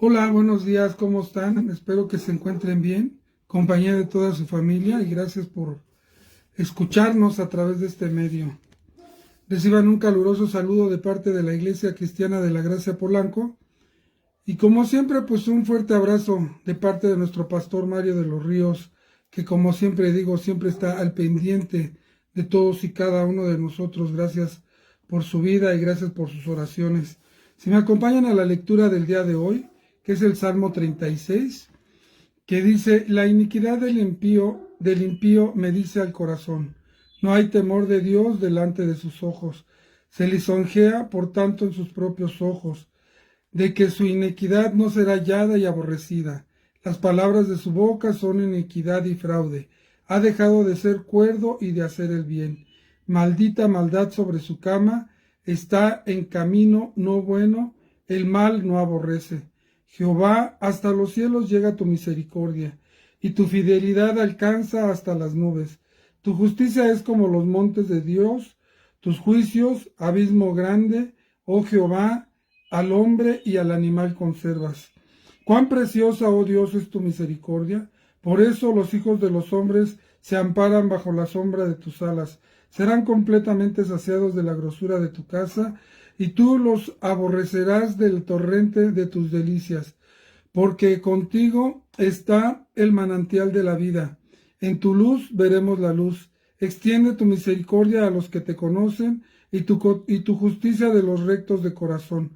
Hola, buenos días, ¿cómo están? Espero que se encuentren bien, compañía de toda su familia, y gracias por escucharnos a través de este medio. Reciban un caluroso saludo de parte de la Iglesia Cristiana de la Gracia Polanco, y como siempre, pues un fuerte abrazo de parte de nuestro pastor Mario de los Ríos, que como siempre digo, siempre está al pendiente de todos y cada uno de nosotros. Gracias por su vida y gracias por sus oraciones. Si me acompañan a la lectura del día de hoy, que es el Salmo 36, que dice: la iniquidad del impío me dice al corazón, no hay temor de Dios delante de sus ojos. Se lisonjea, por tanto, en sus propios ojos, de que su iniquidad no será hallada y aborrecida. Las palabras de su boca son iniquidad y fraude. Ha dejado de ser cuerdo y de hacer el bien. Maldita maldad sobre su cama, está en camino no bueno, el mal no aborrece. Jehová, hasta los cielos llega tu misericordia, y tu fidelidad alcanza hasta las nubes. Tu justicia es como los montes de Dios, tus juicios, abismo grande, oh Jehová, al hombre y al animal conservas. Cuán preciosa, oh Dios, es tu misericordia. Por eso los hijos de los hombres se amparan bajo la sombra de tus alas. Serán completamente saciados de la grosura de tu casa, y tú los aborrecerás del torrente de tus delicias, porque contigo está el manantial de la vida. En tu luz veremos la luz. Extiende tu misericordia a los que te conocen, y tu justicia de los rectos de corazón.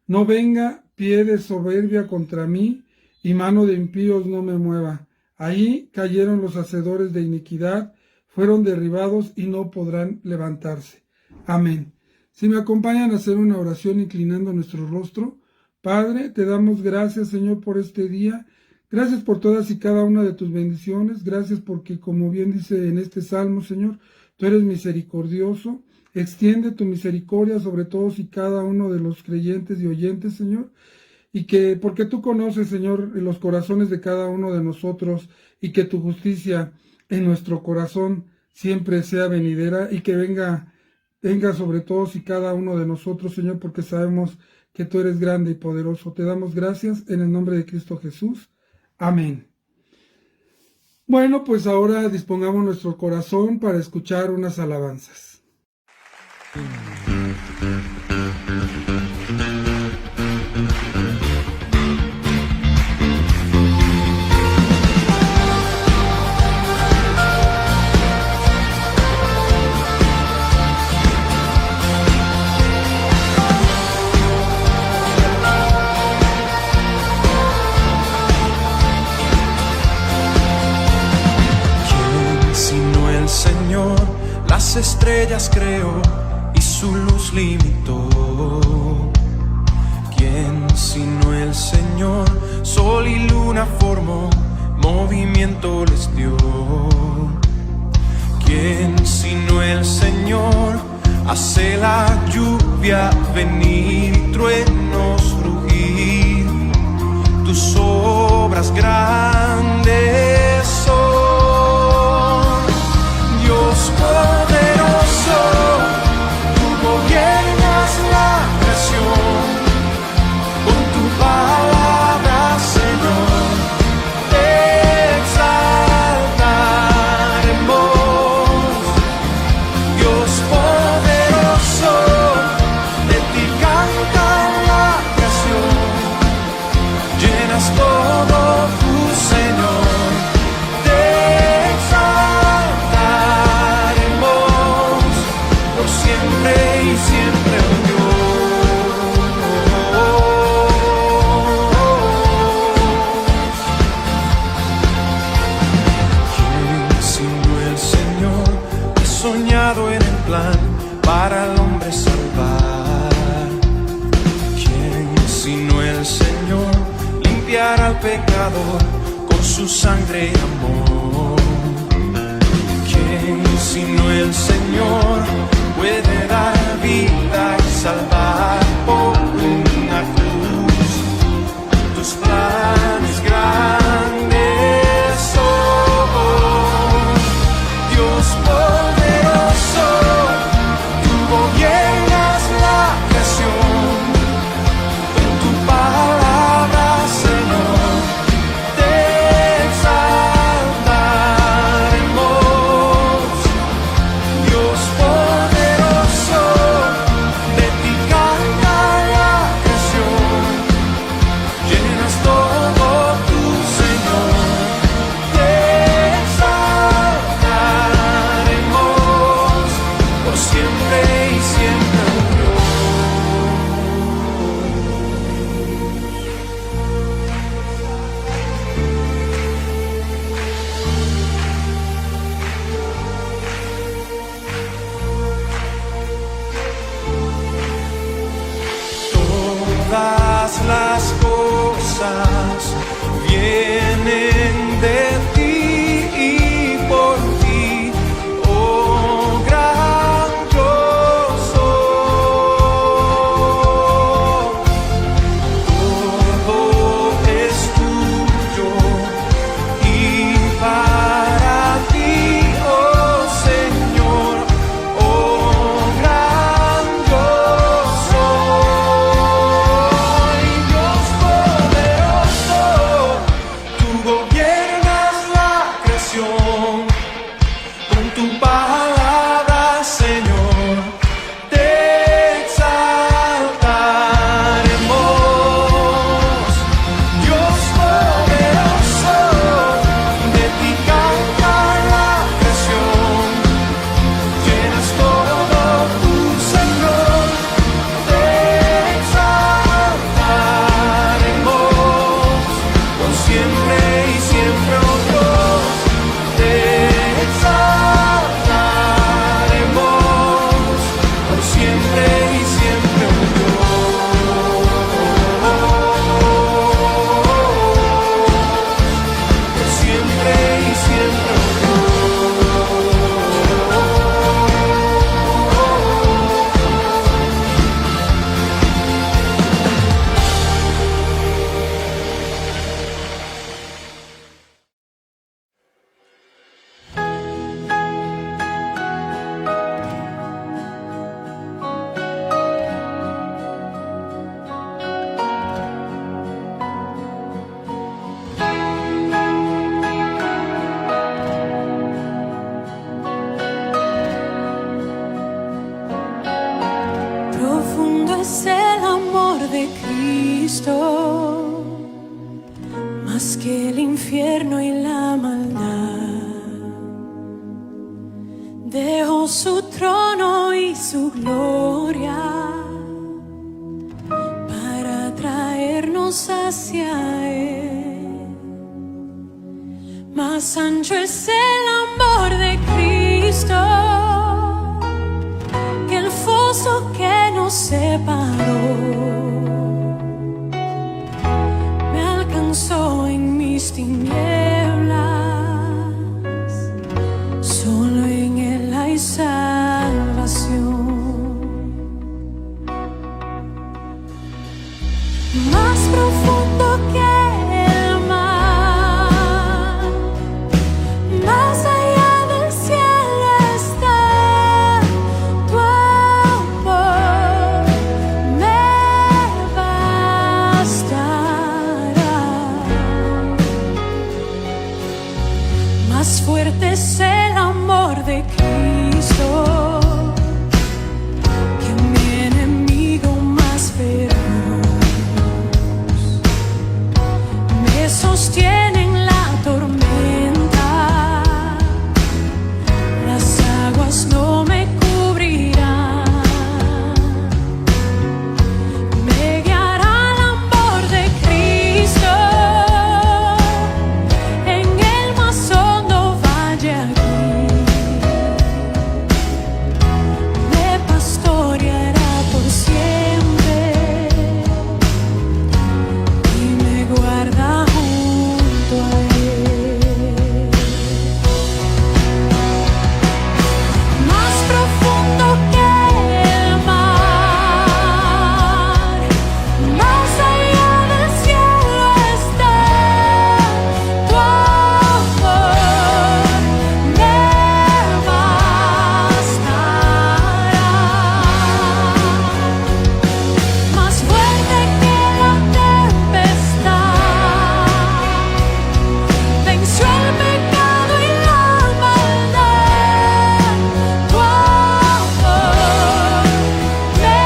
No venga pie de soberbia contra mí, y mano de impíos no me mueva. Ahí cayeron los hacedores de iniquidad, fueron derribados y no podrán levantarse. Amén. Si me acompañan a hacer una oración inclinando nuestro rostro. Padre, te damos gracias, Señor, por este día. Gracias por todas y cada una de tus bendiciones. Gracias porque, como bien dice en este salmo, Señor, tú eres misericordioso. Extiende tu misericordia sobre todos y cada uno de los creyentes y oyentes, Señor. Y que, porque tú conoces, Señor, los corazones de cada uno de nosotros, y que tu justicia en nuestro corazón siempre sea venidera, y que venga sobre todos y cada uno de nosotros, Señor, porque sabemos que tú eres grande y poderoso. Te damos gracias en el nombre de Cristo Jesús. Amén. Bueno, pues ahora dispongamos nuestro corazón para escuchar unas alabanzas. Señor, las estrellas creó y su luz limitó. ¿Quién sino el Señor? Sol y luna formó, movimiento les dio. ¿Quién sino el Señor? Hace la lluvia venir y truenos rugir. Tus obras grandes son. Dios poderoso, tú gobiernas la creación, con tu palabra, Señor, te exaltaremos. Dios poderoso, de ti canta la creación, llenas todo tu Señor. Para el hombre salvar. ¿Quién sino el Señor? Limpiar al pecador con su sangre y amor. ¿Quién sino el Señor? Puede dar vida y salvar por una cruz. Tus planes grandes son. Dios poderoso, gobiernas la creación, con tu palabra, más que el infierno y la maldad. Dejó su trono y su gloria para traernos hacia Él. Más ancho es el amor de Cristo que el foso que nos separó. Me alcanzó en mis tinieblas, solo en Él hay salvación. Más profundo que el mar, más allá del cielo está tu amor, me bastará. Más fuerte es el amor de Cristo que mi enemigo más feroz. Me sostiene en la tormenta, las aguas no me cubrirán. Me guiará el amor de Cristo en el más hondo valle aquí. Me pastoreará por siempre y me guarda junto a Él. Más profundo que el mar, más allá del cielo está tu amor, me bastará. Más fuerte que la tempestad, venció el pecado y la maldad. Tu amor me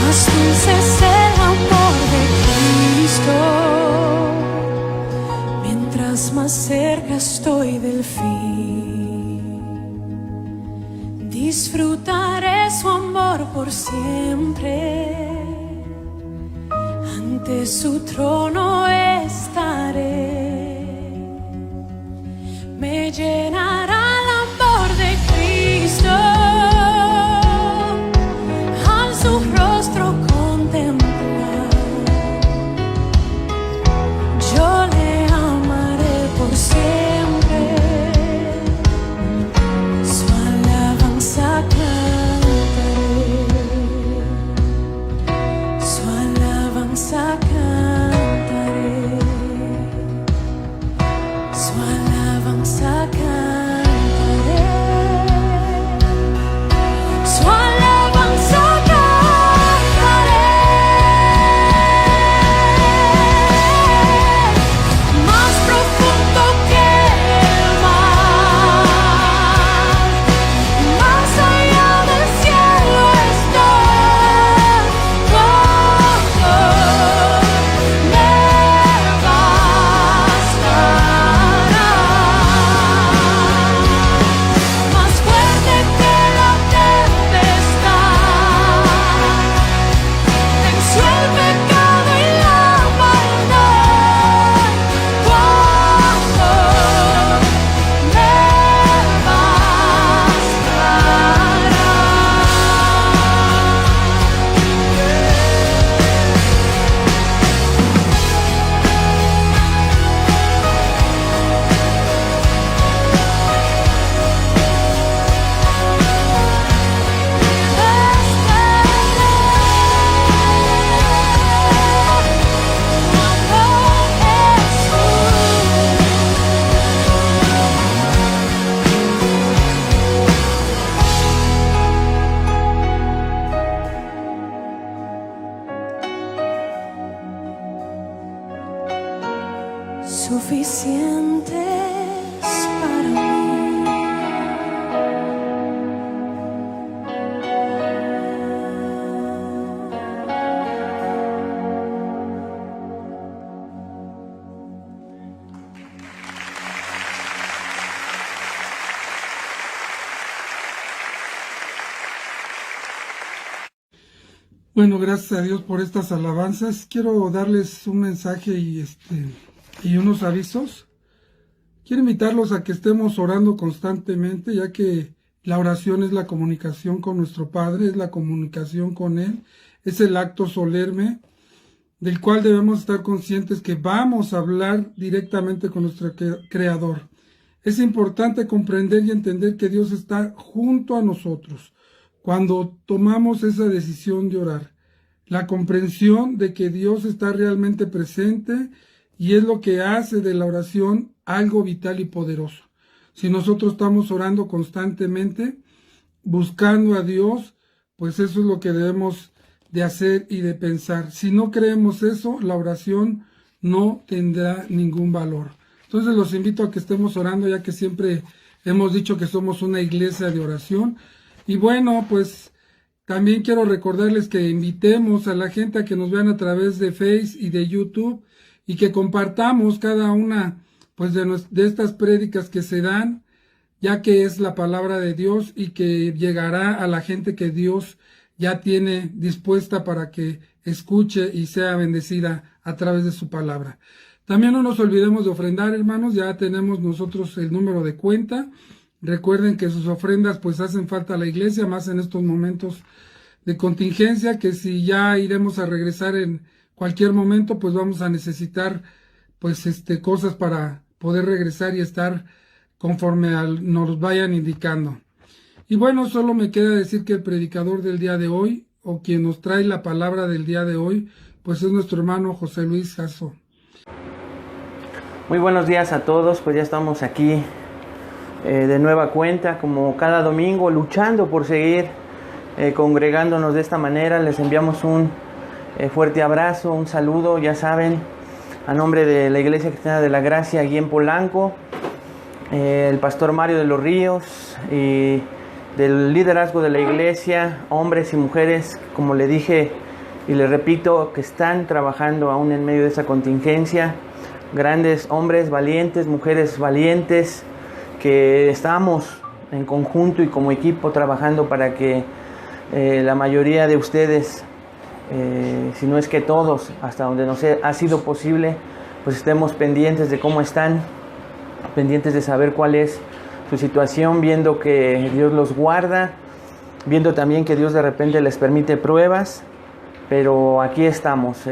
Más dulce es el amor de Cristo, mientras más cerca estoy del fin. Disfrutaré su amor por siempre, ante su trono estaré. Me llenará el amor de Cristo al su rostro contemplar. Yo le amaré por siempre, su alabanza cantaré, su alabanza cantaré. suficientes para mí. Bueno, gracias a Dios por estas alabanzas. Quiero darles un mensaje y unos avisos. Quiero invitarlos a que estemos orando constantemente, ya que la oración es la comunicación con nuestro Padre, es la comunicación con Él, es el acto solemne del cual debemos estar conscientes que vamos a hablar directamente con nuestro Creador. Es importante comprender y entender que Dios está junto a nosotros cuando tomamos esa decisión de orar. La comprensión de que Dios está realmente presente y es lo que hace de la oración algo vital y poderoso. Si nosotros estamos orando constantemente, buscando a Dios, pues eso es lo que debemos de hacer y de pensar. Si no creemos eso, la oración no tendrá ningún valor. Entonces los invito a que estemos orando, ya que siempre hemos dicho que somos una iglesia de oración. Y bueno, pues también quiero recordarles que invitemos a la gente a que nos vean a través de Face y de YouTube y que compartamos cada una pues de estas prédicas que se dan, ya que es la palabra de Dios y que llegará a la gente que Dios ya tiene dispuesta para que escuche y sea bendecida a través de su palabra. También no nos olvidemos de ofrendar, hermanos, ya tenemos nosotros el número de cuenta. Recuerden que sus ofrendas pues hacen falta a la iglesia, más en estos momentos de contingencia, que si ya iremos a regresar en cualquier momento, pues vamos a necesitar pues cosas para poder regresar y estar conforme nos vayan indicando. Y bueno, solo me queda decir que el predicador del día de hoy, o quien nos trae la palabra del día de hoy, pues es nuestro hermano José Luis Jasso. Muy buenos días a todos, pues ya estamos aquí de nueva cuenta, como cada domingo, luchando por seguir congregándonos de esta manera. Les enviamos un fuerte abrazo, un saludo, ya saben, a nombre de la Iglesia Cristiana de la Gracia, aquí en Polanco, el pastor Mario de los Ríos y del liderazgo de la iglesia, hombres y mujeres, como le dije y le repito, que están trabajando aún en medio de esa contingencia, grandes hombres valientes, mujeres valientes, que estamos en conjunto y como equipo trabajando para que la mayoría de ustedes, si no es que todos, hasta donde nos ha sido posible, pues estemos pendientes de cómo están, pendientes de saber cuál es su situación, viendo que Dios los guarda, viendo también que Dios de repente les permite pruebas, pero aquí estamos,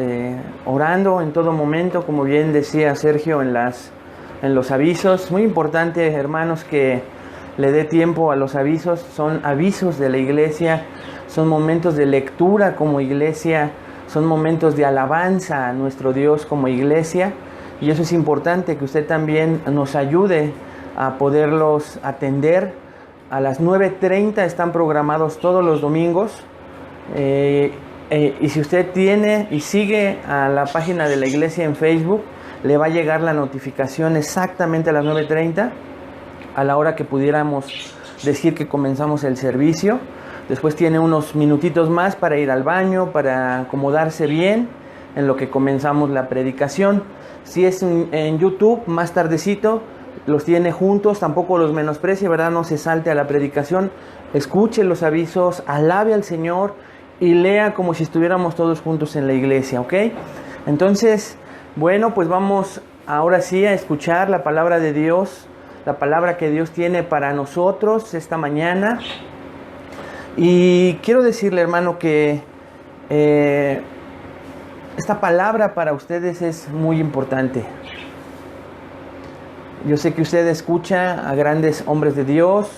orando en todo momento, como bien decía Sergio en los avisos. Muy importante, hermanos, que le dé tiempo a los avisos. Son avisos de la iglesia, son momentos de lectura como iglesia, son momentos de alabanza a nuestro Dios como iglesia, y eso es importante que usted también nos ayude a poderlos atender. A las 9:30 están programados todos los domingos, y si usted tiene y sigue a la página de la iglesia en Facebook, le va a llegar la notificación exactamente a las 9:30, a la hora que pudiéramos decir que comenzamos el servicio. Después tiene unos minutitos más para ir al baño, para acomodarse bien en lo que comenzamos la predicación. Si es en YouTube, más tardecito, los tiene juntos, tampoco los menosprecie, ¿verdad? No se salte a la predicación, escuche los avisos, alabe al Señor y lea como si estuviéramos todos juntos en la iglesia, ¿ok? Entonces, bueno, pues vamos ahora sí a escuchar la palabra de Dios, la palabra que Dios tiene para nosotros esta mañana. Y quiero decirle, hermano, que esta palabra para ustedes es muy importante. Yo sé que usted escucha a grandes hombres de Dios.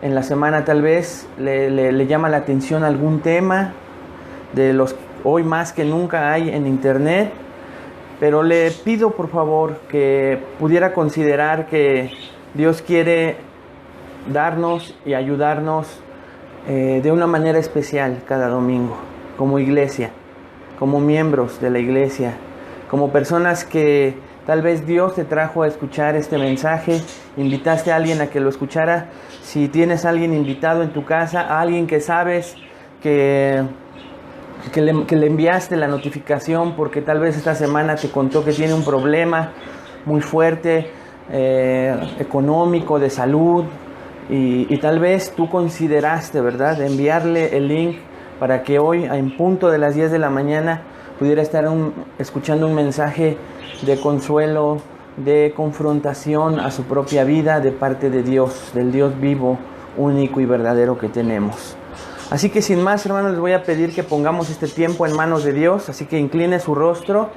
En la semana tal vez le llama la atención algún tema de los hoy más que nunca hay en internet. Pero le pido por favor que pudiera considerar que Dios quiere darnos y ayudarnos de una manera especial cada domingo, como iglesia, como miembros de la iglesia, como personas que Tal vez Dios te trajo a escuchar este mensaje, invitaste a alguien a que lo escuchara. Si tienes a alguien invitado en tu casa, a alguien que sabes que le enviaste la notificación porque tal vez esta semana te contó que tiene un problema muy fuerte, económico, de salud, y tal vez tú consideraste, ¿verdad?, enviarle el link para que hoy, en punto de las 10 de la mañana, pudiera estar escuchando un mensaje de consuelo, de confrontación a su propia vida de parte de Dios, del Dios vivo, único y verdadero que tenemos. Así que sin más, hermanos, les voy a pedir que pongamos este tiempo en manos de Dios. Así que incline su rostro.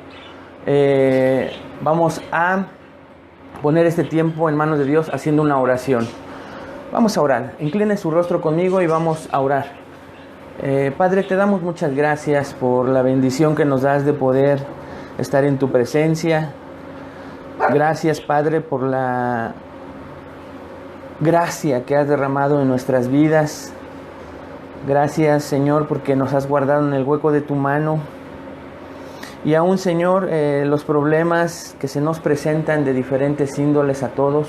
Vamos a poner este tiempo en manos de Dios haciendo una oración. Vamos a orar. Incline su rostro conmigo y vamos a orar. Padre, te damos muchas gracias por la bendición que nos das de poder estar en tu presencia. Gracias, Padre, por la gracia que has derramado en nuestras vidas. Gracias, Señor, porque nos has guardado en el hueco de tu mano. Y aún, Señor, los problemas que se nos presentan de diferentes índoles a todos,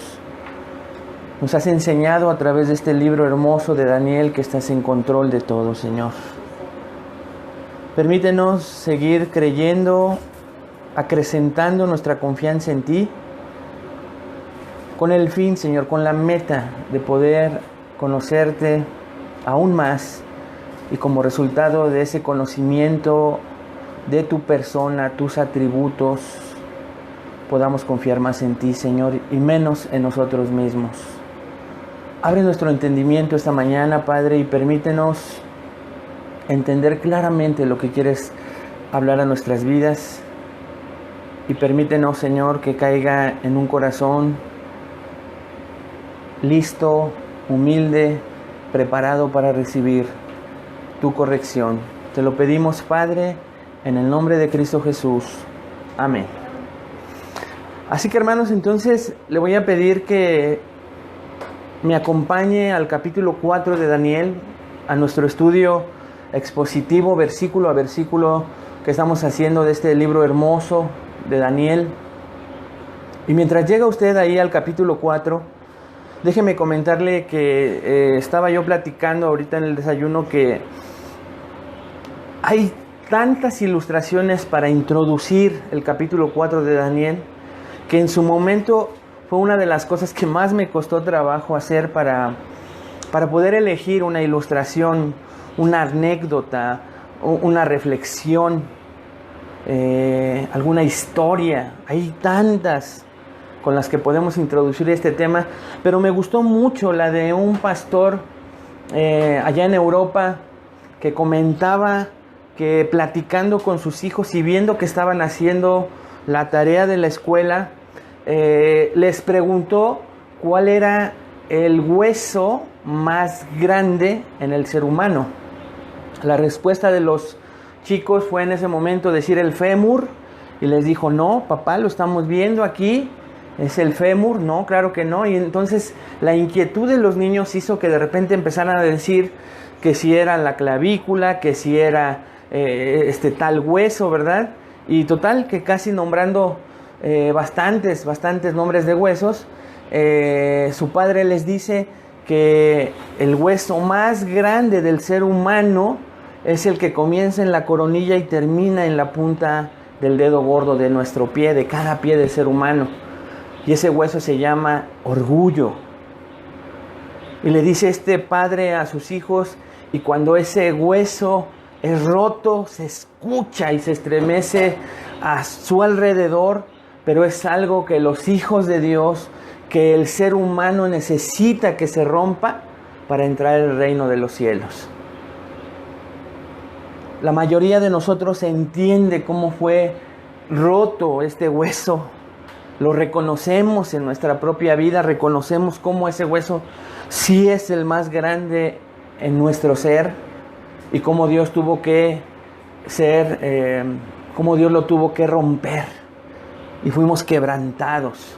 nos has enseñado a través de este libro hermoso de Daniel que estás en control de todo, Señor. Permítenos seguir creyendo, acrecentando nuestra confianza en ti, con el fin, Señor, con la meta de poder conocerte aún más, y como resultado de ese conocimiento de tu persona, tus atributos, podamos confiar más en ti, Señor, y menos en nosotros mismos. Abre nuestro entendimiento esta mañana, Padre, y permítenos entender claramente lo que quieres hablar a nuestras vidas, y permítenos, Señor, que caiga en un corazón listo, humilde, preparado para recibir tu corrección. Te lo pedimos, Padre, en el nombre de Cristo Jesús. Amén. Así que, hermanos, entonces le voy a pedir que me acompañe al capítulo 4 de Daniel, a nuestro estudio expositivo, versículo a versículo, que estamos haciendo de este libro hermoso de Daniel. Y mientras llega usted ahí al capítulo 4, déjeme comentarle que estaba yo platicando ahorita en el desayuno que hay tantas ilustraciones para introducir el capítulo 4 de Daniel, que en su momento fue una de las cosas que más me costó trabajo hacer para poder elegir una ilustración, una anécdota, una reflexión, alguna historia. Hay tantas con las que podemos introducir este tema, pero me gustó mucho la de un pastor allá en Europa que comentaba que platicando con sus hijos y viendo que estaban haciendo la tarea de la escuela, les preguntó cuál era el hueso más grande en el ser humano. La respuesta de los chicos fue en ese momento decir el fémur, y les dijo: no, papá, lo estamos viendo aquí, es el fémur. No, claro que no. Y entonces la inquietud de los niños hizo que de repente empezaran a decir que si era la clavícula, que si era tal hueso, ¿verdad? Y total, que casi nombrando bastantes nombres de huesos, su padre les dice que el hueso más grande del ser humano es el que comienza en la coronilla y termina en la punta del dedo gordo de nuestro pie, de cada pie del ser humano. Y ese hueso se llama orgullo. Y le dice este padre a sus hijos, y cuando ese hueso es roto, se escucha y se estremece a su alrededor, pero es algo que los hijos de Dios, que el ser humano necesita que se rompa para entrar al reino de los cielos. La mayoría de nosotros entiende cómo fue roto este hueso. Lo reconocemos en nuestra propia vida, reconocemos cómo ese hueso sí es el más grande en nuestro ser, y cómo Dios tuvo que ser, cómo Dios lo tuvo que romper, y fuimos quebrantados.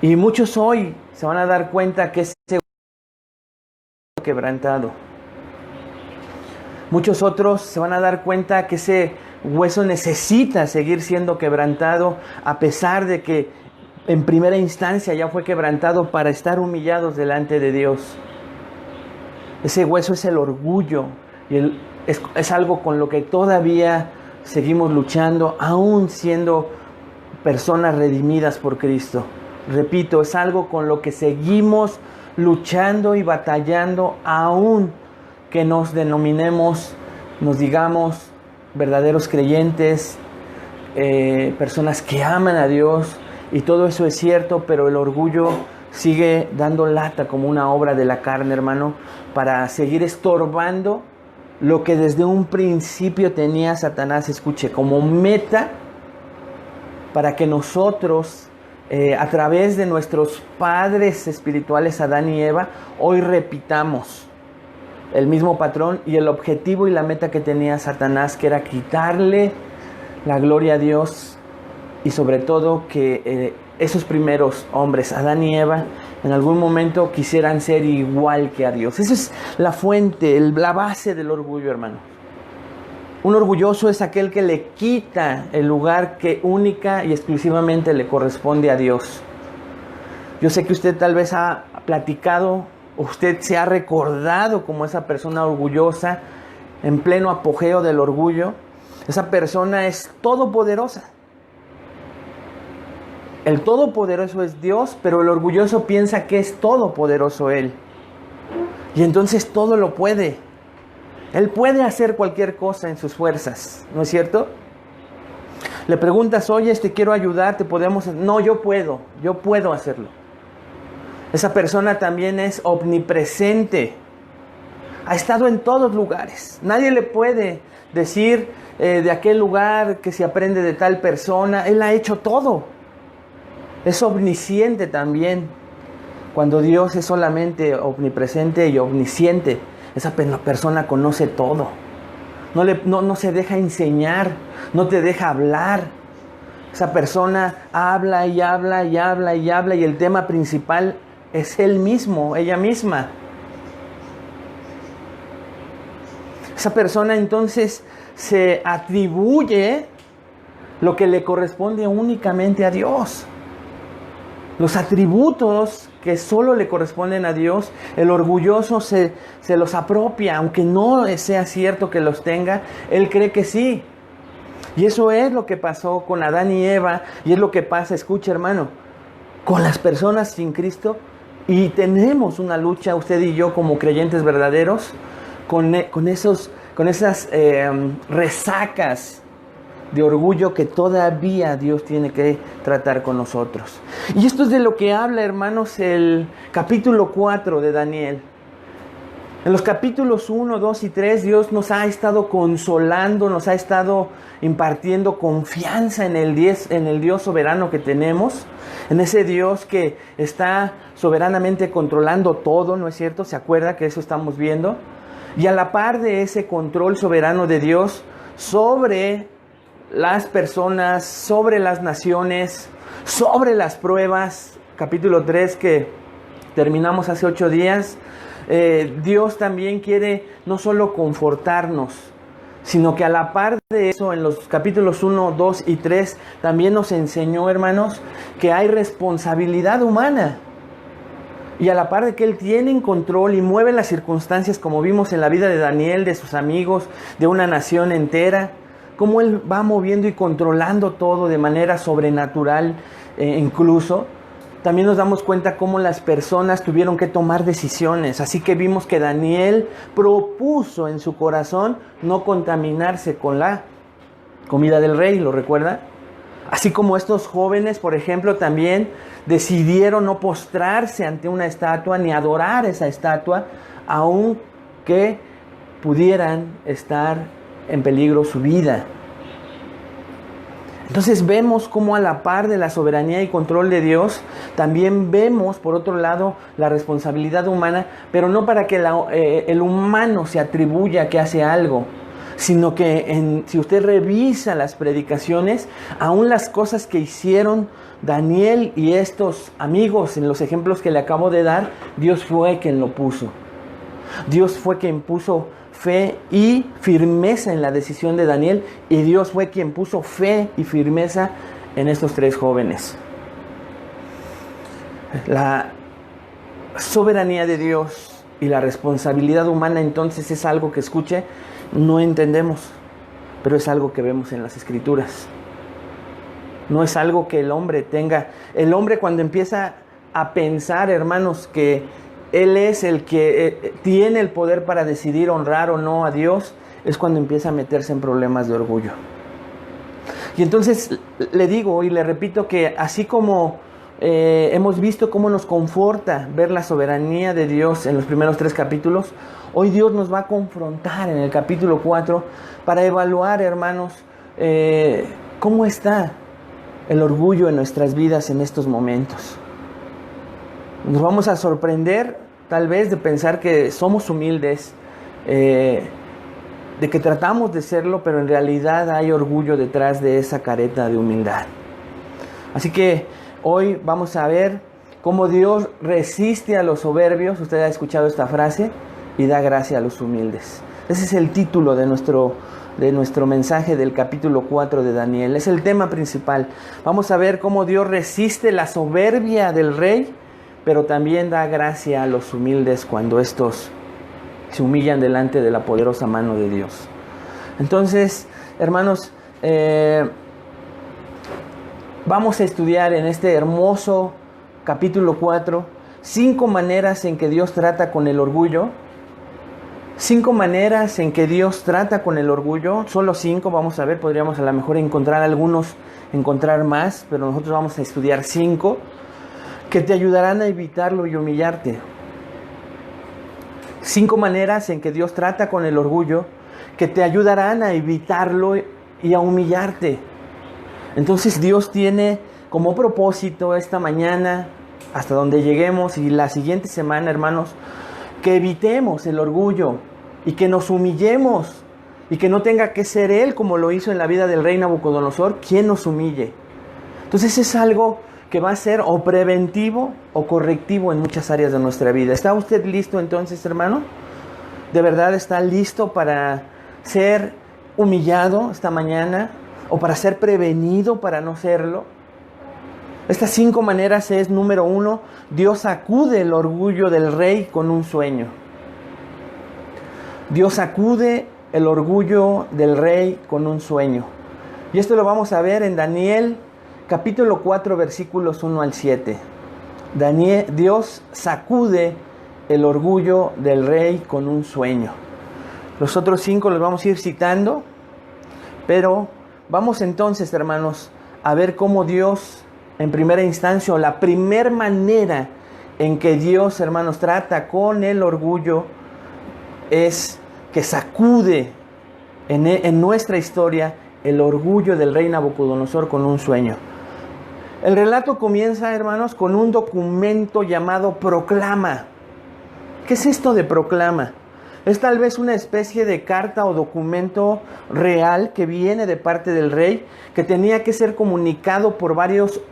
Y muchos hoy se van a dar cuenta que ese hueso quebrantado. Muchos otros se van a dar cuenta que ese hueso necesita seguir siendo quebrantado a pesar de que en primera instancia ya fue quebrantado para estar humillados delante de Dios. Ese hueso es el orgullo y es algo con lo que todavía seguimos luchando, aún siendo personas redimidas por Cristo. Repito, es algo con lo que seguimos luchando y batallando, aún que nos denominemos, nos digamos verdaderos creyentes, personas que aman a Dios, y todo eso es cierto, pero el orgullo sigue dando lata como una obra de la carne, hermano, para seguir estorbando lo que desde un principio tenía Satanás, escuche, como meta para que nosotros, a través de nuestros padres espirituales, Adán y Eva, hoy repitamos el mismo patrón y el objetivo y la meta que tenía Satanás, que era quitarle la gloria a Dios y sobre todo que esos primeros hombres, Adán y Eva, en algún momento quisieran ser igual que a Dios. Esa es la fuente, la base del orgullo, hermano. Un orgulloso es aquel que le quita el lugar que única y exclusivamente le corresponde a Dios. Yo sé que usted tal vez ha platicado, usted se ha recordado como esa persona orgullosa, en pleno apogeo del orgullo. Esa persona es todopoderosa. El todopoderoso es Dios, pero el orgulloso piensa que es todopoderoso Él. Y entonces todo lo puede. Él puede hacer cualquier cosa en sus fuerzas, ¿no es cierto? Le preguntas, oye, te quiero ayudar, te podemos... No, yo puedo hacerlo. Esa persona también es omnipresente. Ha estado en todos lugares. Nadie le puede decir de aquel lugar que se aprende de tal persona. Él ha hecho todo. Es omnisciente también. Cuando Dios es solamente omnipresente y omnisciente, esa persona conoce todo. No se deja enseñar, no te deja hablar. Esa persona habla y habla y habla y habla y el tema principal es él mismo, ella misma. Esa persona entonces se atribuye lo que le corresponde únicamente a Dios. Los atributos que solo le corresponden a Dios, el orgulloso se los apropia, aunque no sea cierto que los tenga, él cree que sí. Y eso es lo que pasó con Adán y Eva, y es lo que pasa, escucha hermano, con las personas sin Cristo. Y tenemos una lucha, usted y yo como creyentes verdaderos, con esas resacas de orgullo que todavía Dios tiene que tratar con nosotros. Y esto es de lo que habla, hermanos, el capítulo 4 de Daniel. En los capítulos 1, 2 y 3, Dios nos ha estado consolando, nos ha estado impartiendo confianza en el Dios soberano que tenemos, en ese Dios que está soberanamente controlando todo, ¿no es cierto? ¿Se acuerda que eso estamos viendo? Y a la par de ese control soberano de Dios sobre las personas, sobre las naciones, sobre las pruebas, capítulo 3 que terminamos hace 8 días, Dios también quiere no solo confortarnos, sino que a la par de eso, en los capítulos 1, 2 y 3, también nos enseñó, hermanos, que hay responsabilidad humana. Y a la par de que Él tiene en control y mueve las circunstancias, como vimos en la vida de Daniel, de sus amigos, de una nación entera, cómo Él va moviendo y controlando todo de manera sobrenatural, incluso. También nos damos cuenta cómo las personas tuvieron que tomar decisiones. Así que vimos que Daniel propuso en su corazón no contaminarse con la comida del rey, ¿lo recuerda? Así como estos jóvenes, por ejemplo, también decidieron no postrarse ante una estatua ni adorar esa estatua, aunque pudieran estar en peligro su vida. Entonces vemos cómo a la par de la soberanía y control de Dios, también vemos por otro lado la responsabilidad humana, pero no para que el humano se atribuya que hace algo, sino que si usted revisa las predicaciones, aún las cosas que hicieron Daniel y estos amigos en los ejemplos que le acabo de dar, Dios fue quien lo puso. Dios fue quien puso fe y firmeza en la decisión de Daniel, y Dios fue quien puso fe y firmeza en estos 3 jóvenes. La soberanía de Dios y la responsabilidad humana entonces es algo que, escuche, no entendemos, pero es algo que vemos en las Escrituras. No es algo que el hombre tenga. El hombre, cuando empieza a pensar, hermanos, que él es el que tiene el poder para decidir honrar o no a Dios, es cuando empieza a meterse en problemas de orgullo. Y entonces le digo y le repito que así como hemos visto cómo nos conforta ver la soberanía de Dios en los primeros 3 capítulos, hoy Dios nos va a confrontar en el capítulo 4 para evaluar, hermanos, cómo está el orgullo en nuestras vidas en estos momentos. Nos vamos a sorprender tal vez de pensar que somos humildes, de que tratamos de serlo, pero en realidad hay orgullo detrás de esa careta de humildad. Así que hoy vamos a ver cómo Dios resiste a los soberbios. Usted ha escuchado esta frase, y da gracia a los humildes. Ese es el título de nuestro mensaje del capítulo 4 de Daniel. Es el tema principal. Vamos a ver cómo Dios resiste la soberbia del rey, pero también da gracia a los humildes cuando estos se humillan delante de la poderosa mano de Dios. Entonces, hermanos, vamos a estudiar en este hermoso capítulo 4 5 maneras en que Dios trata con el orgullo. 5 maneras en que Dios trata con el orgullo. Solo 5, vamos a ver, podríamos a lo mejor encontrar más, pero nosotros vamos a estudiar 5 que te ayudarán a evitarlo y humillarte. 5 maneras en que Dios trata con el orgullo que te ayudarán a evitarlo y a humillarte. Entonces Dios tiene como propósito esta mañana, hasta donde lleguemos, y la siguiente semana, hermanos, que evitemos el orgullo y que nos humillemos, y que no tenga que ser Él, como lo hizo en la vida del rey Nabucodonosor, quien nos humille. Entonces es algo que va a ser o preventivo o correctivo en muchas áreas de nuestra vida. ¿Está usted listo entonces, hermano? ¿De verdad está listo para ser humillado esta mañana? ¿O para ser prevenido para no serlo? Estas 5 maneras es, número 1, Dios sacude el orgullo del rey con un sueño. Dios sacude el orgullo del rey con un sueño. Y esto lo vamos a ver en Daniel capítulo 4, versículos 1 al 7. Dios sacude el orgullo del rey con un sueño. Los otros 5 los vamos a ir citando, pero vamos entonces, hermanos, a ver cómo Dios, en primera instancia, o la primera manera en que Dios, hermanos, trata con el orgullo, es que sacude en nuestra historia el orgullo del rey Nabucodonosor con un sueño. El relato comienza, hermanos, con un documento llamado proclama. ¿Qué es esto de proclama? Es tal vez una especie de carta o documento real que viene de parte del rey, que tenía que ser comunicado por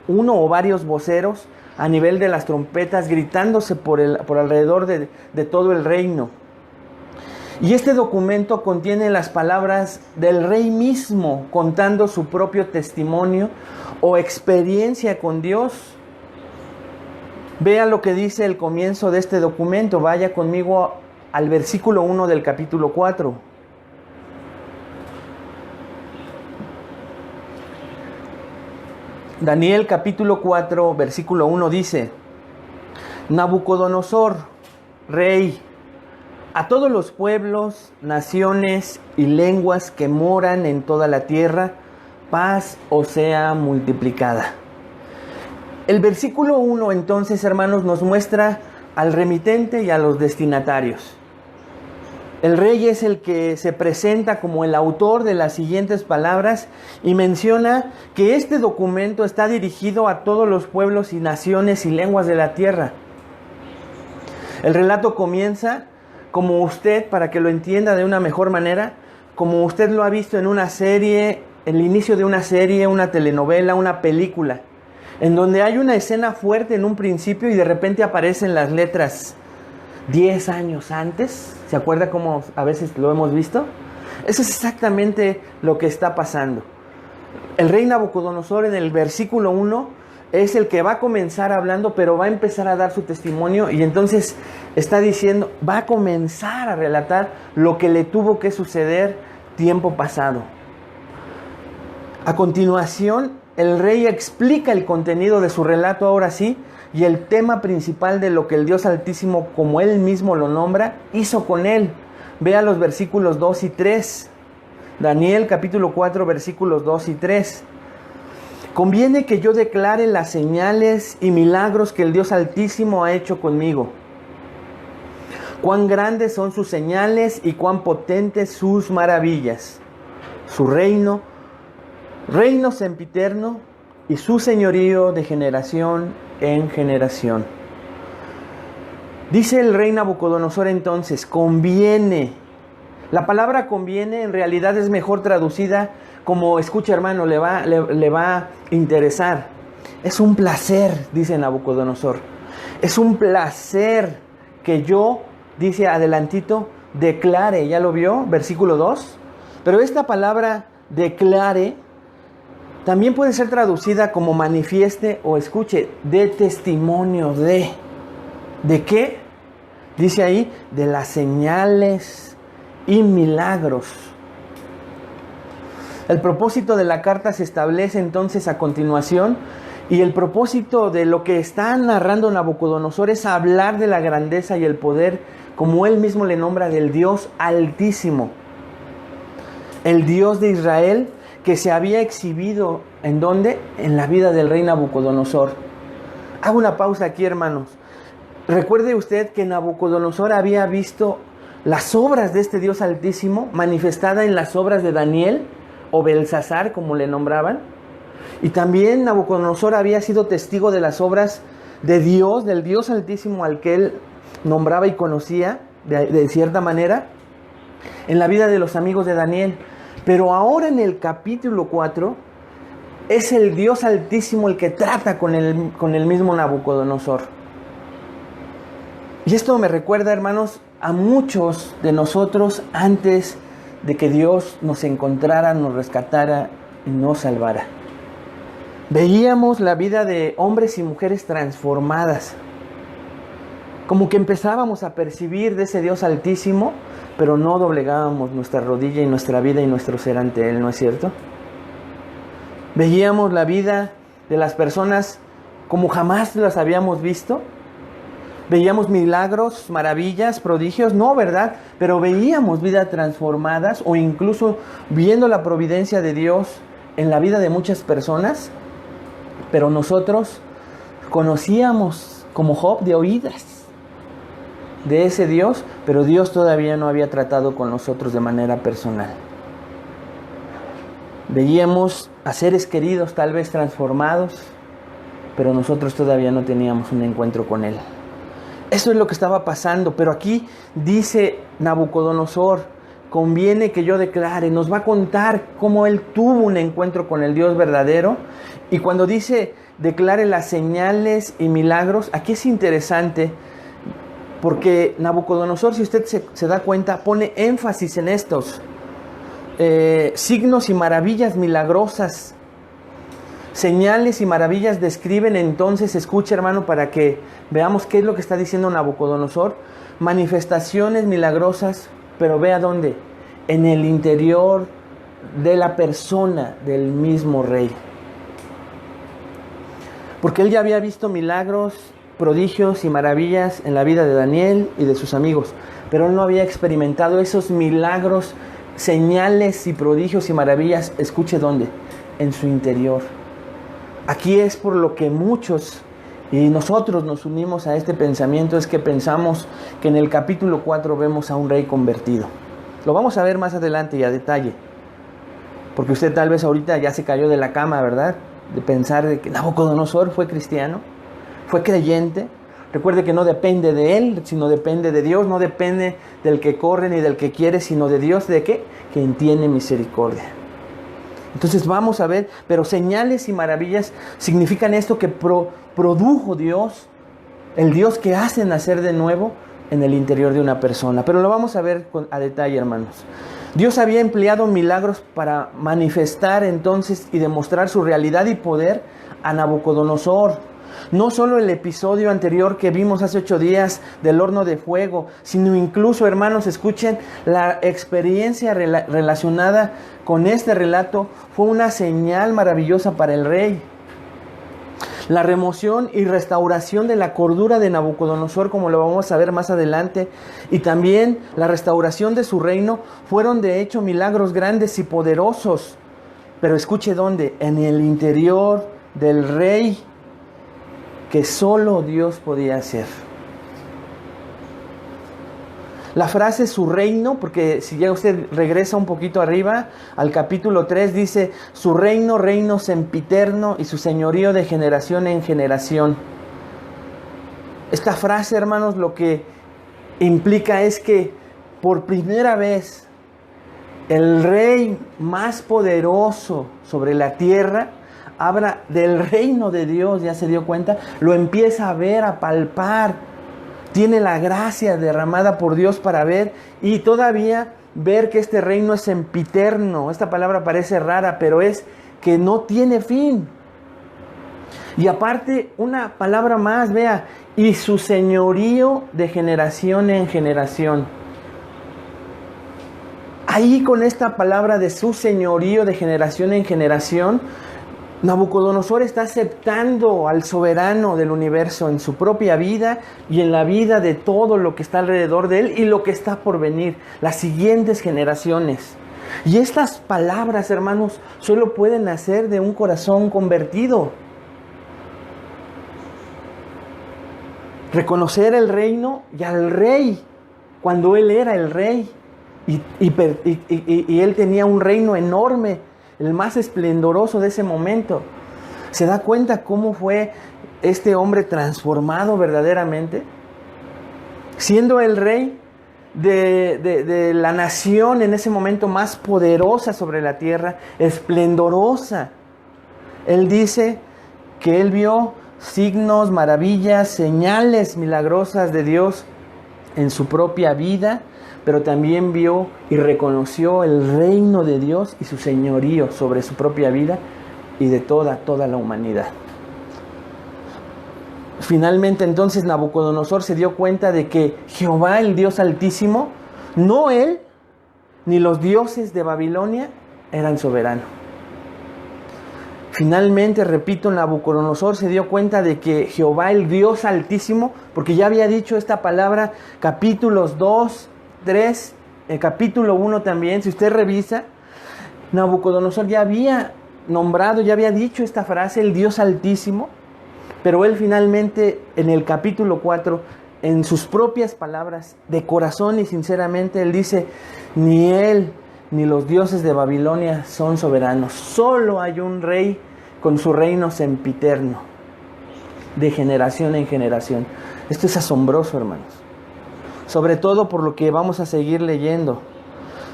uno o varios voceros a nivel de las trompetas, gritándose por alrededor de todo el reino. Y este documento contiene las palabras del rey mismo, contando su propio testimonio o experiencia con Dios. Vea lo que dice el comienzo de este documento. Vaya conmigo al versículo 1 del capítulo 4. Daniel capítulo 4, versículo 1 dice: Nabucodonosor, rey, a todos los pueblos, naciones y lenguas que moran en toda la tierra, paz os sea multiplicada. El versículo 1 entonces, hermanos, nos muestra al remitente y a los destinatarios. El rey es el que se presenta como el autor de las siguientes palabras y menciona que este documento está dirigido a todos los pueblos y naciones y lenguas de la tierra. El relato comienza como usted, para que lo entienda de una mejor manera, como usted lo ha visto en una serie, el inicio de una serie, una telenovela, una película, en donde hay una escena fuerte en un principio y de repente aparecen las letras 10 años antes. ¿Se acuerda cómo a veces lo hemos visto? Eso es exactamente lo que está pasando. El rey Nabucodonosor en el versículo 1 es el que va a comenzar hablando, pero va a empezar a dar su testimonio, y entonces está diciendo, va a comenzar a relatar lo que le tuvo que suceder tiempo pasado. A continuación, el rey explica el contenido de su relato ahora sí, y el tema principal de lo que el Dios Altísimo, como él mismo lo nombra, hizo con él. Vea los versículos 2 y 3. Daniel capítulo 4, versículos 2 y 3. Conviene que yo declare las señales y milagros que el Dios Altísimo ha hecho conmigo. Cuán grandes son sus señales y cuán potentes sus maravillas. Su reino sempiterno, y su señorío de generación en generación. Dice el rey Nabucodonosor entonces, conviene. La palabra conviene en realidad es mejor traducida como, escucha hermano, le va a interesar. Es un placer, dice Nabucodonosor. Es un placer que yo, dice adelantito, declare. ¿Ya lo vio? Versículo 2. Pero esta palabra declare también puede ser traducida como manifieste o escuche, de testimonio de. ¿De qué? Dice ahí, de las señales y milagros. El propósito de la carta se establece entonces a continuación, y el propósito de lo que está narrando Nabucodonosor es hablar de la grandeza y el poder, como él mismo le nombra, del Dios Altísimo. El Dios de Israel, que se había exhibido, ¿en dónde? En la vida del rey Nabucodonosor. Hago una pausa aquí, hermanos. Recuerde usted que Nabucodonosor había visto las obras de este Dios Altísimo manifestada en las obras de Daniel o Belsasar, como le nombraban. Y también Nabucodonosor había sido testigo de las obras de Dios, del Dios Altísimo al que él nombraba y conocía de cierta manera en la vida de los amigos de Daniel. Pero ahora en el capítulo 4 es el Dios Altísimo el que trata con el mismo Nabucodonosor. Y esto me recuerda, hermanos, a muchos de nosotros antes de que Dios nos encontrara, nos rescatara y nos salvara. Veíamos la vida de hombres y mujeres transformadas. Como que empezábamos a percibir de ese Dios Altísimo, pero no doblegábamos nuestra rodilla y nuestra vida y nuestro ser ante Él, ¿no es cierto? Veíamos la vida de las personas como jamás las habíamos visto. Veíamos milagros, maravillas, prodigios, no, ¿verdad? Pero veíamos vidas transformadas, o incluso viendo la providencia de Dios en la vida de muchas personas. Pero nosotros conocíamos, como Job, de oídas de ese Dios, pero Dios todavía no había tratado con nosotros de manera personal. Veíamos a seres queridos tal vez transformados, pero nosotros todavía no teníamos un encuentro con Él. Eso es lo que estaba pasando, pero aquí dice Nabucodonosor, conviene que yo declare, nos va a contar cómo él tuvo un encuentro con el Dios verdadero. Y cuando dice declare las señales y milagros, aquí es interesante, porque Nabucodonosor, si usted se da cuenta, pone énfasis en estos signos y maravillas milagrosas. Señales y maravillas describen entonces, escuche hermano, para que veamos qué es lo que está diciendo Nabucodonosor. Manifestaciones milagrosas, pero vea dónde, en el interior de la persona del mismo rey. Porque él ya había visto milagros, prodigios y maravillas en la vida de Daniel y de sus amigos, pero él no había experimentado esos milagros, señales y prodigios y maravillas, escuche dónde, en su interior. Aquí es por lo que muchos y nosotros nos unimos a este pensamiento, es que pensamos que en el capítulo 4 vemos a un rey convertido. Lo vamos a ver más adelante y a detalle, porque usted tal vez ahorita ya se cayó de la cama, ¿verdad? De pensar de que Nabucodonosor fue cristiano, fue creyente. Recuerde que no depende de él, sino depende de Dios, no depende del que corre ni del que quiere, sino de Dios, ¿de qué? Quien tiene misericordia. Entonces vamos a ver, pero señales y maravillas significan esto que produjo Dios, el Dios que hace nacer de nuevo, en el interior de una persona. Pero lo vamos a ver a detalle, hermanos. Dios había empleado milagros para manifestar entonces y demostrar su realidad y poder a Nabucodonosor. No solo el episodio anterior que vimos hace 8 días del horno de fuego, sino incluso, hermanos, escuchen, la experiencia relacionada con este relato fue una señal maravillosa para el rey. La remoción y restauración de la cordura de Nabucodonosor, como lo vamos a ver más adelante, y también la restauración de su reino, fueron de hecho milagros grandes y poderosos. Pero escuche dónde, en el interior del rey, que solo Dios podía hacer. La frase su reino, porque si ya usted regresa un poquito arriba al capítulo 3, dice su reino, reino sempiterno, y su señorío de generación en generación. Esta frase, hermanos, lo que implica es que por primera vez el rey más poderoso sobre la tierra habla del reino de Dios, ya se dio cuenta, lo empieza a ver, a palpar, tiene la gracia derramada por Dios para ver y todavía ver que este reino es sempiterno. Esta palabra parece rara, pero es que no tiene fin. Y aparte, una palabra más, vea, y su señorío de generación en generación. Ahí con esta palabra de su señorío de generación en generación, Nabucodonosor está aceptando al soberano del universo en su propia vida y en la vida de todo lo que está alrededor de él y lo que está por venir, las siguientes generaciones. Y estas palabras, hermanos, solo pueden nacer de un corazón convertido. Reconocer el reino y al rey cuando él era el rey y él tenía un reino enorme, el más esplendoroso de ese momento. ¿Se da cuenta cómo fue este hombre transformado verdaderamente? Siendo el rey de la nación en ese momento más poderosa sobre la tierra, esplendorosa. Él dice que él vio signos, maravillas, señales milagrosas de Dios en su propia vida, pero también vio y reconoció el reino de Dios y su señorío sobre su propia vida y de toda la humanidad. Finalmente entonces Nabucodonosor se dio cuenta de que Jehová, el Dios Altísimo, no él ni los dioses de Babilonia eran soberanos. Finalmente, repito, Nabucodonosor se dio cuenta de que Jehová, el Dios Altísimo, porque ya había dicho esta palabra, capítulos 2, 3, el capítulo 1 también, si usted revisa, Nabucodonosor ya había nombrado, ya había dicho esta frase, el Dios Altísimo, pero él finalmente en el capítulo 4, en sus propias palabras, de corazón y sinceramente, él dice, ni él ni los dioses de Babilonia son soberanos, solo hay un rey con su reino sempiterno, de generación en generación. Esto es asombroso, hermanos. Sobre todo por lo que vamos a seguir leyendo.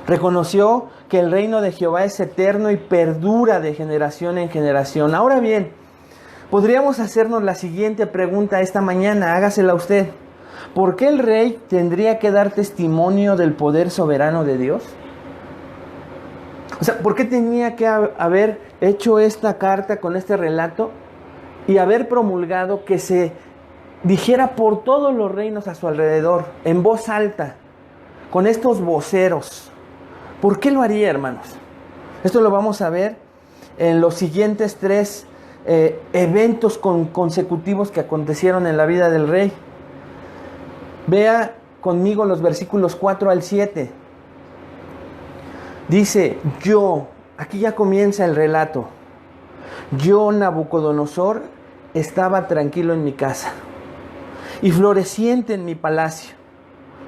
Reconoció que el reino de Jehová es eterno y perdura de generación en generación. Ahora bien, podríamos hacernos la siguiente pregunta esta mañana, hágasela usted. ¿Por qué el rey tendría que dar testimonio del poder soberano de Dios? O sea, ¿por qué tenía que haber hecho esta carta con este relato y haber promulgado que se dijera por todos los reinos a su alrededor, en voz alta, con estos voceros? ¿Por qué lo haría, hermanos? Esto lo vamos a ver en los siguientes 3 eventos consecutivos que acontecieron en la vida del rey. Vea conmigo los versículos 4 al 7. Dice, aquí ya comienza el relato. Yo, Nabucodonosor, estaba tranquilo en mi casa y floreciente en mi palacio.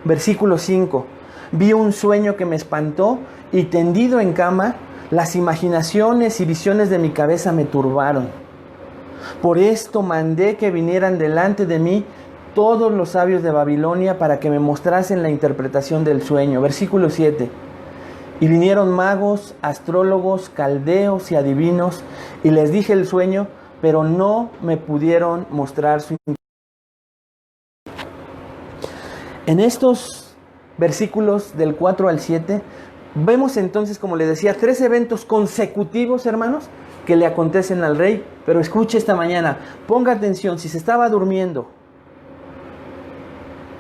Versículo 5. Vi un sueño que me espantó y tendido en cama, las imaginaciones y visiones de mi cabeza me turbaron. Por esto mandé que vinieran delante de mí todos los sabios de Babilonia para que me mostrasen la interpretación del sueño. Versículo 7. Y vinieron magos, astrólogos, caldeos y adivinos, y les dije el sueño, pero no me pudieron mostrar su interpretación. En estos versículos del 4 al 7, vemos entonces, como le decía, 3 eventos consecutivos, hermanos, que le acontecen al rey. Pero escuche esta mañana, ponga atención, si se estaba durmiendo.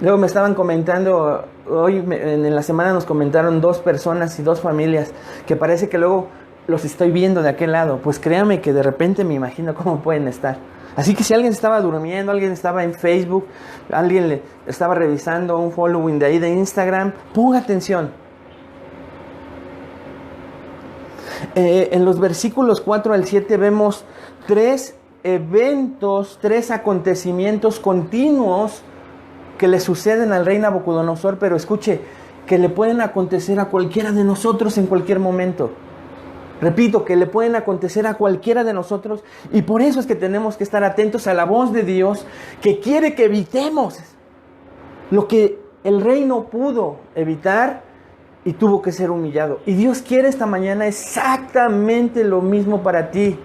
Luego me estaban comentando, en la semana nos comentaron 2 personas y 2 familias, que parece que luego los estoy viendo de aquel lado. Pues créame que de repente me imagino cómo pueden estar. Así que si alguien estaba durmiendo, alguien estaba en Facebook, alguien le estaba revisando un following de ahí de Instagram, ponga atención. En los versículos 4 al 7 vemos 3 eventos, 3 acontecimientos continuos que le suceden al rey Nabucodonosor, pero escuche, que le pueden acontecer a cualquiera de nosotros en cualquier momento. Repito, que le pueden acontecer a cualquiera de nosotros, y por eso es que tenemos que estar atentos a la voz de Dios, que quiere que evitemos lo que el rey no pudo evitar y tuvo que ser humillado. Y Dios quiere esta mañana exactamente lo mismo para ti.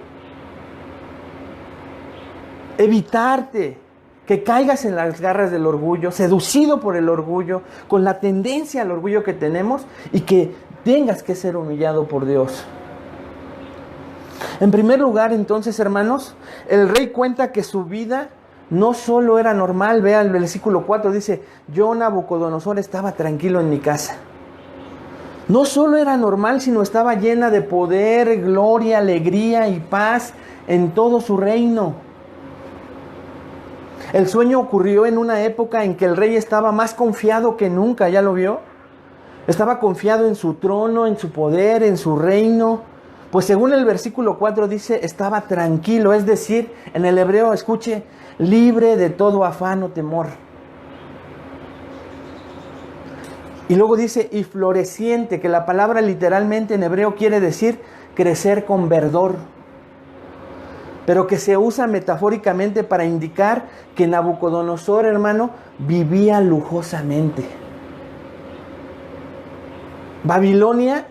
Evitarte que caigas en las garras del orgullo, seducido por el orgullo, con la tendencia al orgullo que tenemos, y que tengas que ser humillado por Dios. En primer lugar, entonces, hermanos, el rey cuenta que su vida no solo era normal. Vean el versículo 4, dice: yo, Nabucodonosor, estaba tranquilo en mi casa. No solo era normal, sino estaba llena de poder, gloria, alegría y paz en todo su reino. El sueño ocurrió en una época en que el rey estaba más confiado que nunca, ¿ya lo vio? Estaba confiado en su trono, en su poder, en su reino. Pues según el versículo 4 dice, estaba tranquilo, es decir, en el hebreo, escuche, libre de todo afán o temor. Y luego dice, y floreciente, que la palabra literalmente en hebreo quiere decir crecer con verdor, pero que se usa metafóricamente para indicar que Nabucodonosor, hermano, vivía lujosamente. Babilonia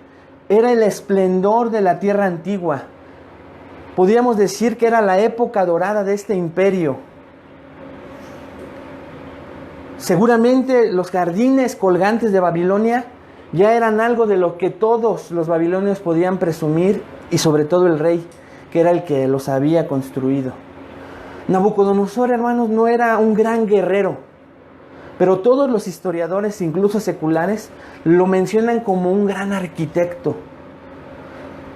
era el esplendor de la tierra antigua. Podríamos decir que era la época dorada de este imperio. Seguramente los jardines colgantes de Babilonia ya eran algo de lo que todos los babilonios podían presumir, y sobre todo el rey, que era el que los había construido. Nabucodonosor, hermanos, no era un gran guerrero, pero todos los historiadores, incluso seculares, lo mencionan como un gran arquitecto.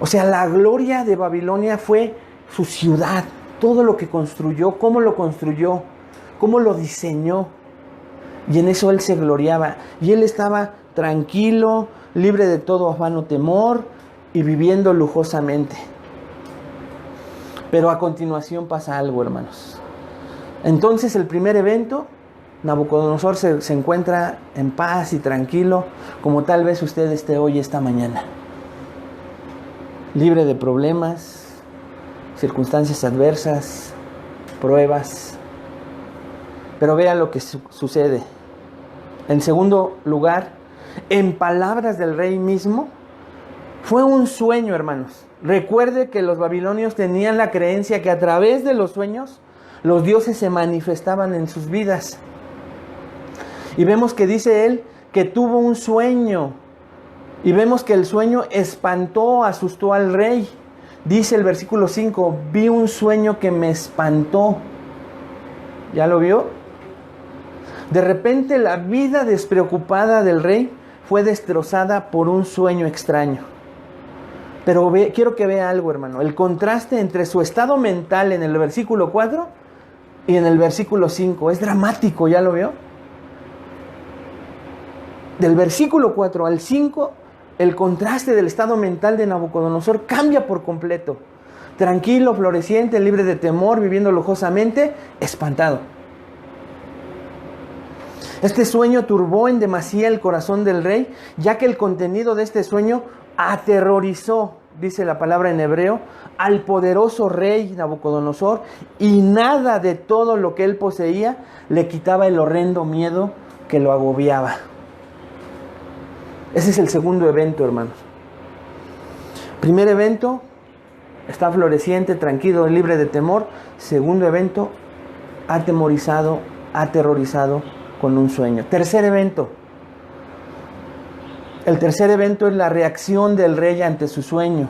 O sea, la gloria de Babilonia fue su ciudad, todo lo que construyó, cómo lo diseñó. Y en eso él se gloriaba. Y él estaba tranquilo, libre de todo afán o temor, y viviendo lujosamente. Pero a continuación pasa algo, hermanos. Entonces, el primer evento, Nabucodonosor se encuentra en paz y tranquilo, como tal vez usted esté hoy, esta mañana. Libre de problemas, circunstancias adversas, pruebas. Pero vean lo que sucede. En segundo lugar, en palabras del rey mismo, fue un sueño, hermanos. Recuerde que los babilonios tenían la creencia que a través de los sueños, los dioses se manifestaban en sus vidas. Y vemos que dice él que tuvo un sueño. Y vemos que el sueño espantó, asustó al rey. Dice el versículo 5, vi un sueño que me espantó. ¿Ya lo vio? De repente la vida despreocupada del rey fue destrozada por un sueño extraño. Pero quiero que vea algo, hermano. El contraste entre su estado mental en el versículo 4 y en el versículo 5 es dramático, ¿ya lo vio? Del versículo 4 al 5, el contraste del estado mental de Nabucodonosor cambia por completo. Tranquilo, floreciente, libre de temor, viviendo lujosamente, espantado. Este sueño turbó en demasía el corazón del rey, ya que el contenido de este sueño aterrorizó, dice la palabra en hebreo, al poderoso rey Nabucodonosor, y nada de todo lo que él poseía le quitaba el horrendo miedo que lo agobiaba. Ese es el segundo evento, hermanos. Primer evento, está floreciente, tranquilo, libre de temor. Segundo evento, atemorizado, aterrorizado, con un sueño. Tercer evento. El tercer evento es la reacción del rey ante su sueño,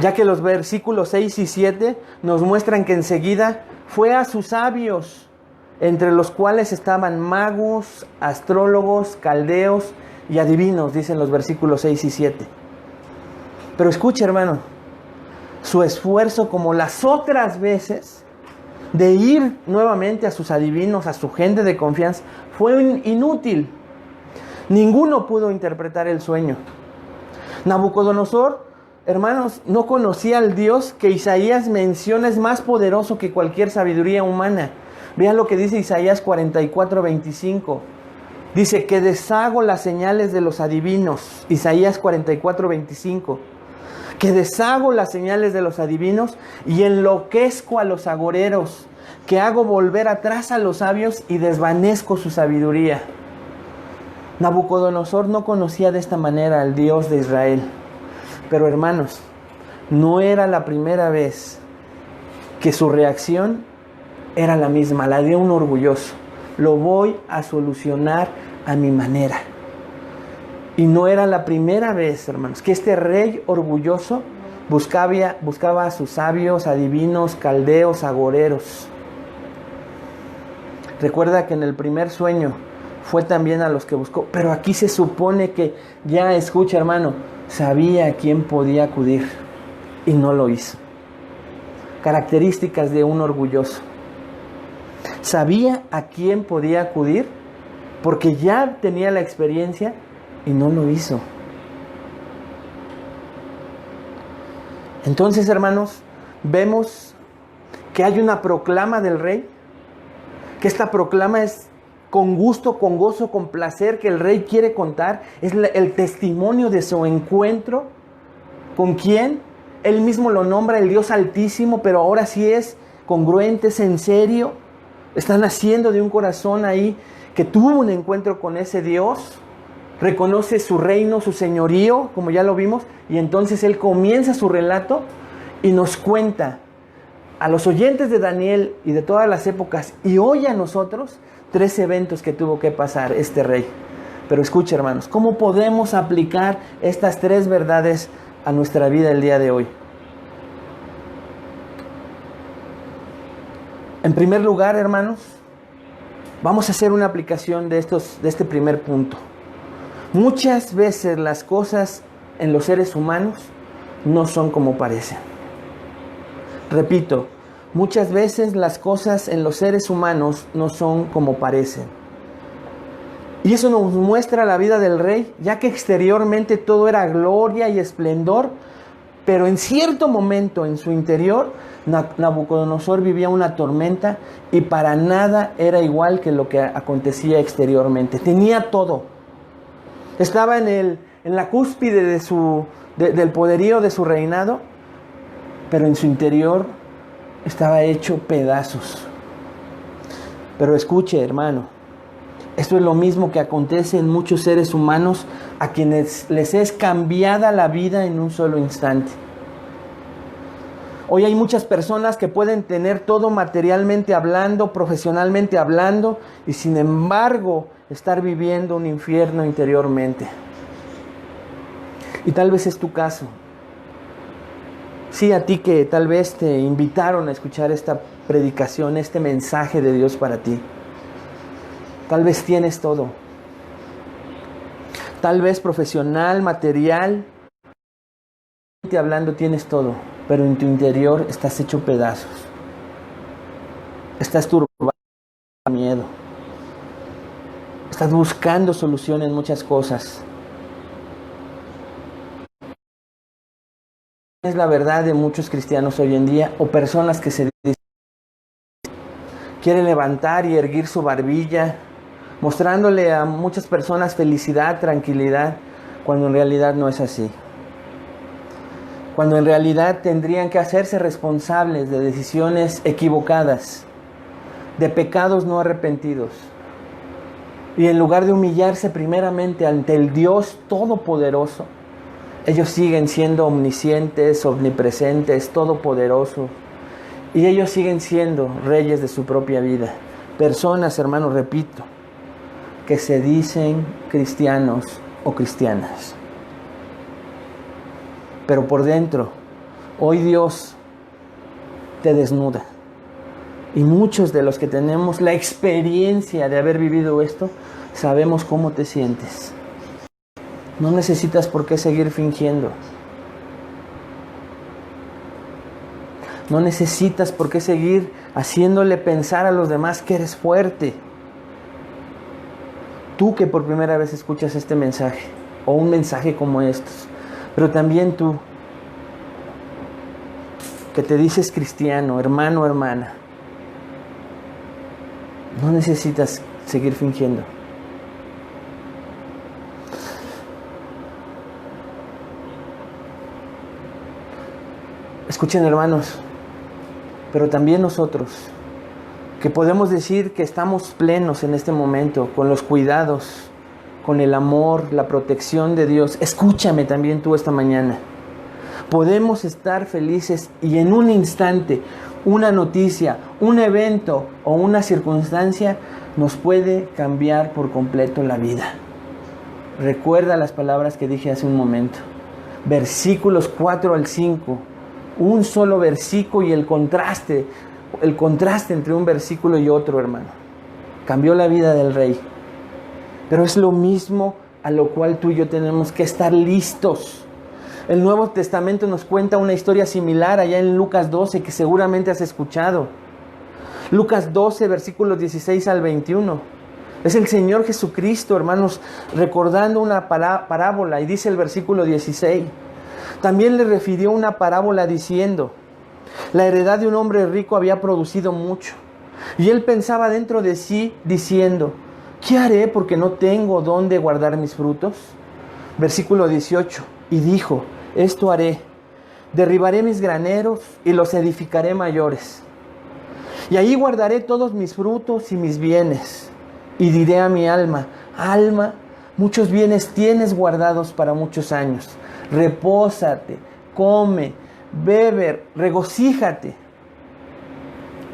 ya que los versículos 6 y 7 nos muestran que enseguida fue a sus sabios, entre los cuales estaban magos, astrólogos, caldeos y adivinos, dicen los versículos 6 y 7. Pero escuche, hermano, su esfuerzo, como las otras veces, de ir nuevamente a sus adivinos, a su gente de confianza, fue inútil. Ninguno pudo interpretar el sueño. Nabucodonosor, hermanos, no conocía al Dios que Isaías menciona es más poderoso que cualquier sabiduría humana. Vean lo que dice Isaías 44:25. Dice que deshago las señales de los adivinos. Isaías 44:25. Que deshago las señales de los adivinos y enloquezco a los agoreros. Que hago volver atrás a los sabios y desvanezco su sabiduría. Nabucodonosor no conocía de esta manera al Dios de Israel. Pero hermanos, no era la primera vez que su reacción era la misma, la de un orgulloso. Lo voy a solucionar a mi manera. Y no era la primera vez, hermanos, que este rey orgulloso buscaba a sus sabios, adivinos, caldeos, agoreros. Recuerda que en el primer sueño fue también a los que buscó, pero aquí se supone que ya, escucha, hermano, sabía a quién podía acudir y no lo hizo. Características de un orgulloso. Sabía a quién podía acudir porque ya tenía la experiencia y no lo hizo. Entonces, hermanos, vemos que hay una proclama del rey, que esta proclama es con gusto, con gozo, con placer, que el rey quiere contar. Es el testimonio de su encuentro. ¿Con quién? Él mismo lo nombra el Dios Altísimo, pero ahora sí es congruente, es en serio. Están haciendo de un corazón ahí que tuvo un encuentro con ese Dios. Reconoce su reino, su señorío, como ya lo vimos. Y entonces él comienza su relato y nos cuenta a los oyentes de Daniel y de todas las épocas, y hoy a nosotros, 3 eventos que tuvo que pasar este rey. Pero escucha, hermanos, ¿cómo podemos aplicar estas 3 verdades a nuestra vida el día de hoy? En primer lugar, hermanos, vamos a hacer una aplicación de este primer punto. Muchas veces las cosas en los seres humanos no son como parecen. Repito, muchas veces las cosas en los seres humanos no son como parecen. Y eso nos muestra la vida del rey, ya que exteriormente todo era gloria y esplendor, pero en cierto momento en su interior, Nabucodonosor vivía una tormenta y para nada era igual que lo que acontecía exteriormente. Tenía todo. Estaba en la cúspide del poderío de su reinado, pero en su interior estaba hecho pedazos. Pero escuche, hermano, esto es lo mismo que acontece en muchos seres humanos a quienes les es cambiada la vida en un solo instante. Hoy hay muchas personas que pueden tener todo materialmente hablando, profesionalmente hablando, y sin embargo estar viviendo un infierno interiormente. Y tal vez es tu caso. Sí, a ti que tal vez te invitaron a escuchar esta predicación, este mensaje de Dios para ti. Tal vez tienes todo. Tal vez profesional, material, hablando tienes todo, pero en tu interior estás hecho pedazos. Estás turbado, miedo. Estás buscando solución en muchas cosas. Es la verdad de muchos cristianos hoy en día, o personas que se quieren levantar y erguir su barbilla, mostrándole a muchas personas felicidad, tranquilidad, cuando en realidad no es así. Cuando en realidad tendrían que hacerse responsables de decisiones equivocadas, de pecados no arrepentidos. Y en lugar de humillarse primeramente ante el Dios Todopoderoso, ellos siguen siendo omniscientes, omnipresentes, todopoderosos. Y ellos siguen siendo reyes de su propia vida. Personas, hermanos, repito, que se dicen cristianos o cristianas. Pero por dentro, hoy Dios te desnuda. Y muchos de los que tenemos la experiencia de haber vivido esto, sabemos cómo te sientes. No necesitas por qué seguir fingiendo. No necesitas por qué seguir haciéndole pensar a los demás que eres fuerte. Tú que por primera vez escuchas este mensaje, o un mensaje como estos, pero también tú, que te dices cristiano, hermano, hermana, no necesitas seguir fingiendo. Escuchen, hermanos, pero también nosotros, que podemos decir que estamos plenos en este momento, con los cuidados, con el amor, la protección de Dios. Escúchame también tú esta mañana. Podemos estar felices y en un instante, una noticia, un evento o una circunstancia nos puede cambiar por completo la vida. Recuerda las palabras que dije hace un momento. Versículos 4 al 5. Un solo versículo y el contraste entre un versículo y otro, hermano. Cambió la vida del rey. Pero es lo mismo a lo cual tú y yo tenemos que estar listos. El Nuevo Testamento nos cuenta una historia similar allá en Lucas 12 que seguramente has escuchado. Lucas 12, versículos 16 al 21. Es el Señor Jesucristo, hermanos, recordando una parábola, y dice el versículo 16. También le refirió una parábola diciendo: la heredad de un hombre rico había producido mucho, y él pensaba dentro de sí diciendo: ¿qué haré porque no tengo dónde guardar mis frutos? Versículo 18. Y dijo: esto haré, derribaré mis graneros y los edificaré mayores, y allí guardaré todos mis frutos y mis bienes. Y diré a mi alma: alma, muchos bienes tienes guardados para muchos años. Repósate, come, bebe, regocíjate.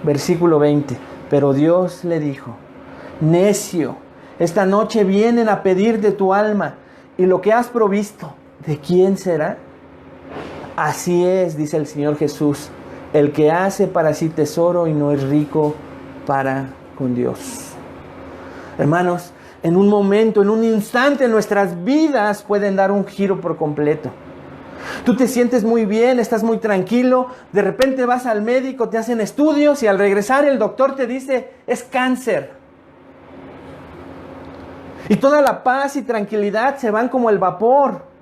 Versículo 20. Pero Dios le dijo: necio, esta noche vienen a pedir de tu alma, y lo que has provisto, ¿de quién será? Así es, dice el Señor Jesús, el que hace para sí tesoro y no es rico para con Dios. Hermanos, en un momento, en un instante, nuestras vidas pueden dar un giro por completo. Tú te sientes muy bien, estás muy tranquilo, de repente vas al médico, te hacen estudios y al regresar el doctor te dice: es cáncer. Y toda la paz y tranquilidad se van como el vapor.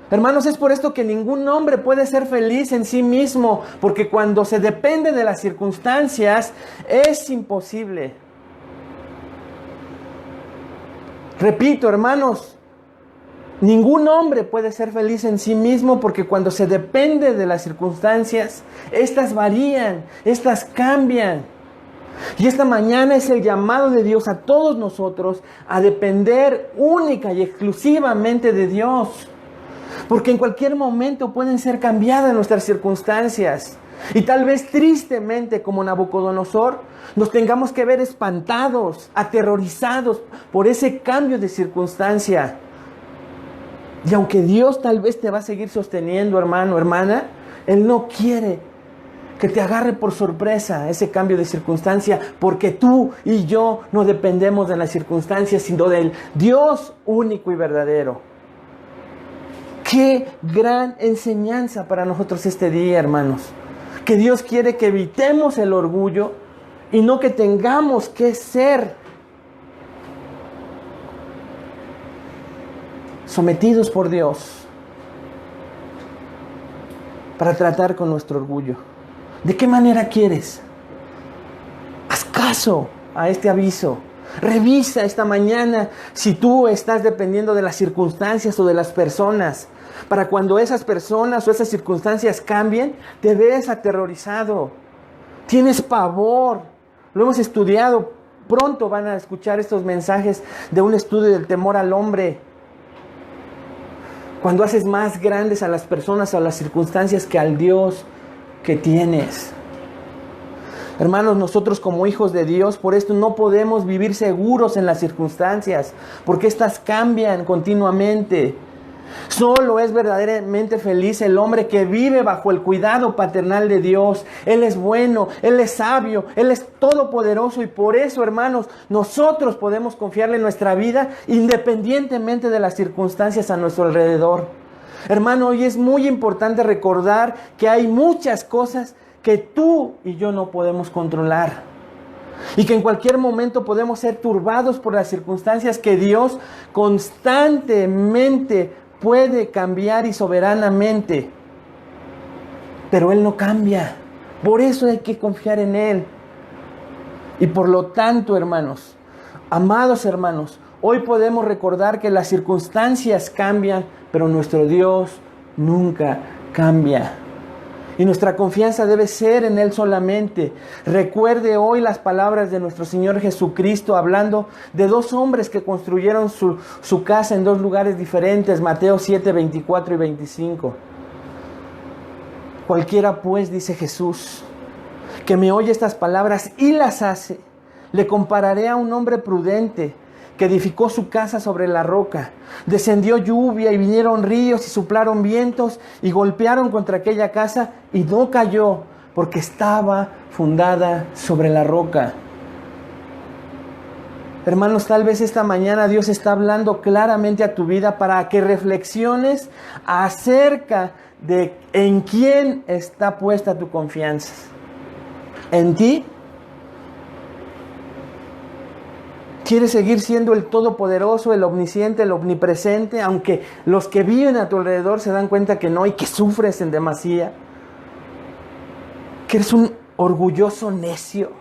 Hermanos, es por esto que ningún hombre puede ser feliz en sí mismo, porque cuando se depende de las circunstancias es imposible. Repito, hermanos, ningún hombre puede ser feliz en sí mismo, porque cuando se depende de las circunstancias, estas varían, estas cambian. Y esta mañana es el llamado de Dios a todos nosotros a depender única y exclusivamente de Dios. Porque en cualquier momento pueden ser cambiadas nuestras circunstancias. Y tal vez tristemente, como Nabucodonosor, nos tengamos que ver espantados, aterrorizados por ese cambio de circunstancia. Y aunque Dios tal vez te va a seguir sosteniendo, hermano, hermana, Él no quiere que te agarre por sorpresa ese cambio de circunstancia, porque tú y yo no dependemos de las circunstancias, sino del Dios único y verdadero. Qué gran enseñanza para nosotros este día, hermanos. Que Dios quiere que evitemos el orgullo y no que tengamos que ser sometidos por Dios para tratar con nuestro orgullo. ¿De qué manera quieres? Haz caso a este aviso. Revisa esta mañana si tú estás dependiendo de las circunstancias o de las personas. Para cuando esas personas o esas circunstancias cambien, te ves aterrorizado. Tienes pavor. Lo hemos estudiado. Pronto van a escuchar estos mensajes de un estudio del temor al hombre. Cuando haces más grandes a las personas o a las circunstancias que al Dios que tienes. Hermanos, nosotros como hijos de Dios, por esto no podemos vivir seguros en las circunstancias, porque éstas cambian continuamente. Solo es verdaderamente feliz el hombre que vive bajo el cuidado paternal de Dios. Él es bueno, Él es sabio, Él es todopoderoso, y por eso, hermanos, nosotros podemos confiarle nuestra vida independientemente de las circunstancias a nuestro alrededor. Hermano, hoy es muy importante recordar que hay muchas cosas que tú y yo no podemos controlar, y que en cualquier momento podemos ser turbados por las circunstancias que Dios constantemente puede cambiar y soberanamente. Pero Él no cambia. Por eso hay que confiar en Él. Y por lo tanto, hermanos, amados hermanos, hoy podemos recordar que las circunstancias cambian, pero nuestro Dios nunca cambia. Y nuestra confianza debe ser en Él solamente. Recuerde hoy las palabras de nuestro Señor Jesucristo hablando de dos hombres que construyeron su casa en dos lugares diferentes. Mateo 7, 24 y 25. Cualquiera pues, dice Jesús, que me oye estas palabras y las hace, le compararé a un hombre prudente que edificó su casa sobre la roca. Descendió lluvia y vinieron ríos y soplaron vientos y golpearon contra aquella casa, y no cayó porque estaba fundada sobre la roca. Hermanos, tal vez esta mañana Dios está hablando claramente a tu vida para que reflexiones acerca de en quién está puesta tu confianza. ¿En ti? ¿Quieres seguir siendo el todopoderoso, el omnisciente, el omnipresente, aunque los que viven a tu alrededor se dan cuenta que no y que sufres en demasía? ¿Que eres un orgulloso necio?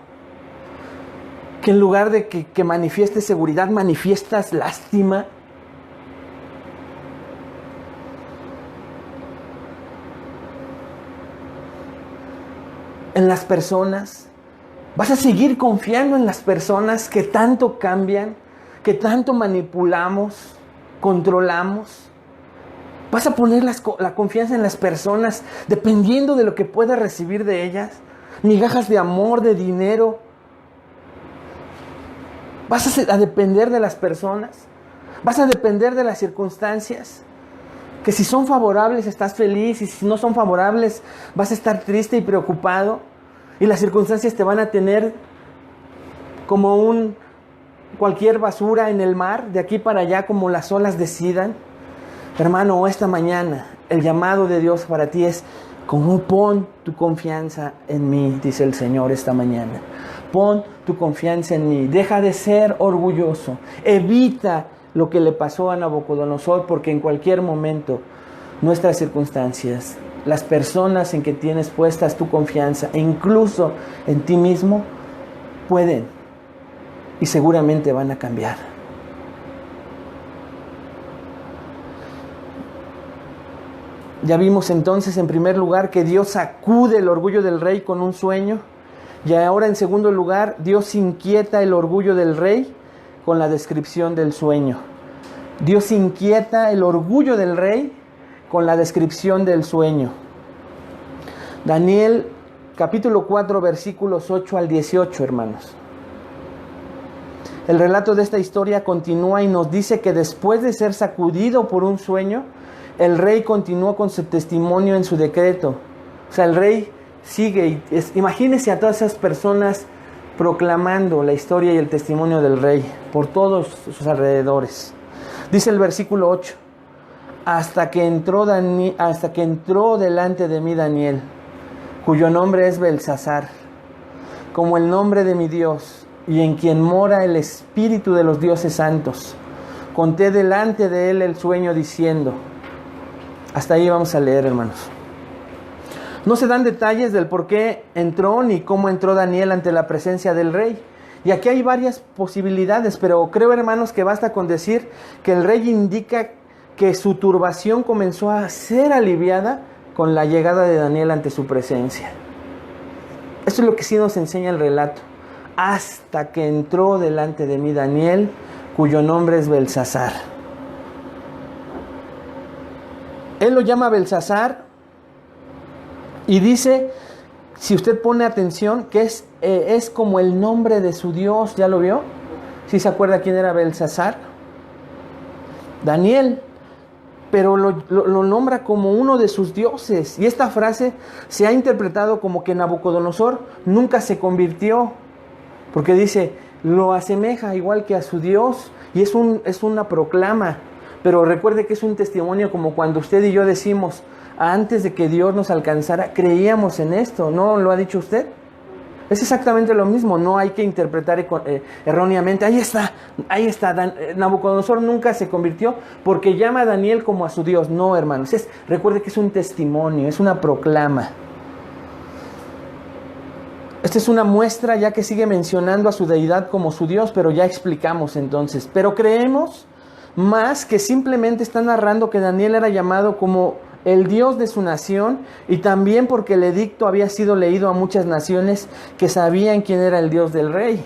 ¿Que en lugar de que manifiestes seguridad, manifiestas lástima? En las personas. ¿Vas a seguir confiando en las personas que tanto cambian, que tanto manipulamos, controlamos? ¿Vas a poner la confianza en las personas dependiendo de lo que puedas recibir de ellas? Migajas de amor, de dinero. ¿Vas a depender de las personas? ¿Vas a depender de las circunstancias? Que si son favorables estás feliz, y si no son favorables vas a estar triste y preocupado. Y las circunstancias te van a tener como cualquier basura en el mar, de aquí para allá como las olas decidan. Hermano, esta mañana el llamado de Dios para ti es: pon tu confianza en mí, dice el Señor esta mañana. Pon tu confianza en mí. Deja de ser orgulloso. Evita lo que le pasó a Nabucodonosor, porque en cualquier momento nuestras circunstancias, las personas en que tienes puestas tu confianza, e incluso en ti mismo, pueden y seguramente van a cambiar. Ya vimos entonces en primer lugar que Dios sacude el orgullo del rey con un sueño, y ahora en segundo lugar Dios inquieta el orgullo del rey con la descripción del sueño. Dios inquieta el orgullo del rey con la descripción del sueño. Daniel capítulo 4 versículos 8 al 18, hermanos. El relato de esta historia continúa y nos dice que después de ser sacudido por un sueño, el rey continuó con su testimonio en su decreto. O sea, el rey sigue. Imagínense a todas esas personas proclamando la historia y el testimonio del rey por todos sus alrededores. Dice el versículo 8: hasta que entró delante de mí Daniel, cuyo nombre es Belsasar, como el nombre de mi Dios, y en quien mora el espíritu de los dioses santos. Conté delante de él el sueño diciendo. Hasta ahí vamos a leer, hermanos. No se dan detalles del por qué entró ni cómo entró Daniel ante la presencia del rey. Y aquí hay varias posibilidades, pero creo, hermanos, que basta con decir que el rey indica que su turbación comenzó a ser aliviada con la llegada de Daniel ante su presencia. Esto es lo que sí nos enseña el relato. Hasta que entró delante de mí Daniel, cuyo nombre es Belsasar. Él lo llama Belsasar y dice, si usted pone atención, que es como el nombre de su Dios, ¿ya lo vio? ¿Sí se acuerda quién era Belsasar? Daniel, pero lo nombra como uno de sus dioses. Y esta frase se ha interpretado como que Nabucodonosor nunca se convirtió, porque dice, lo asemeja igual que a su Dios, y es una proclama. Pero recuerde que es un testimonio como cuando usted y yo decimos, antes de que Dios nos alcanzara, creíamos en esto, ¿no lo ha dicho usted? Es exactamente lo mismo, no hay que interpretar erróneamente. Ahí está, Nabucodonosor nunca se convirtió porque llama a Daniel como a su Dios. No, hermanos, recuerde que es un testimonio, es una proclama. Esta es una muestra ya que sigue mencionando a su deidad como su Dios, pero ya explicamos entonces. Pero creemos más que simplemente está narrando que Daniel era llamado como el Dios de su nación, y también porque el edicto había sido leído a muchas naciones que sabían quién era el Dios del rey.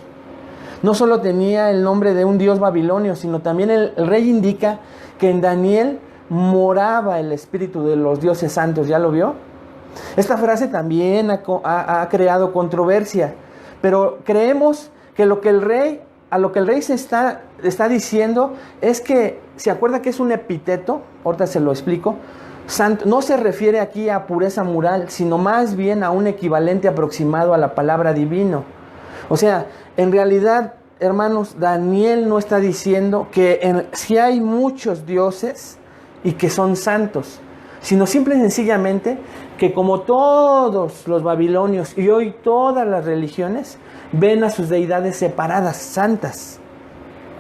No solo tenía el nombre de un Dios babilonio, sino también el rey indica que en Daniel moraba el espíritu de los dioses santos. ¿Ya lo vio? Esta frase también ha creado controversia, pero creemos que a lo que el rey se está diciendo es que, ¿se acuerda que es un epíteto? Ahorita se lo explico. Santo no se refiere aquí a pureza moral, sino más bien a un equivalente aproximado a la palabra divino. O sea, en realidad, hermanos, Daniel no está diciendo que si hay muchos dioses y que son santos, sino simple y sencillamente que como todos los babilonios y hoy todas las religiones ven a sus deidades separadas, santas.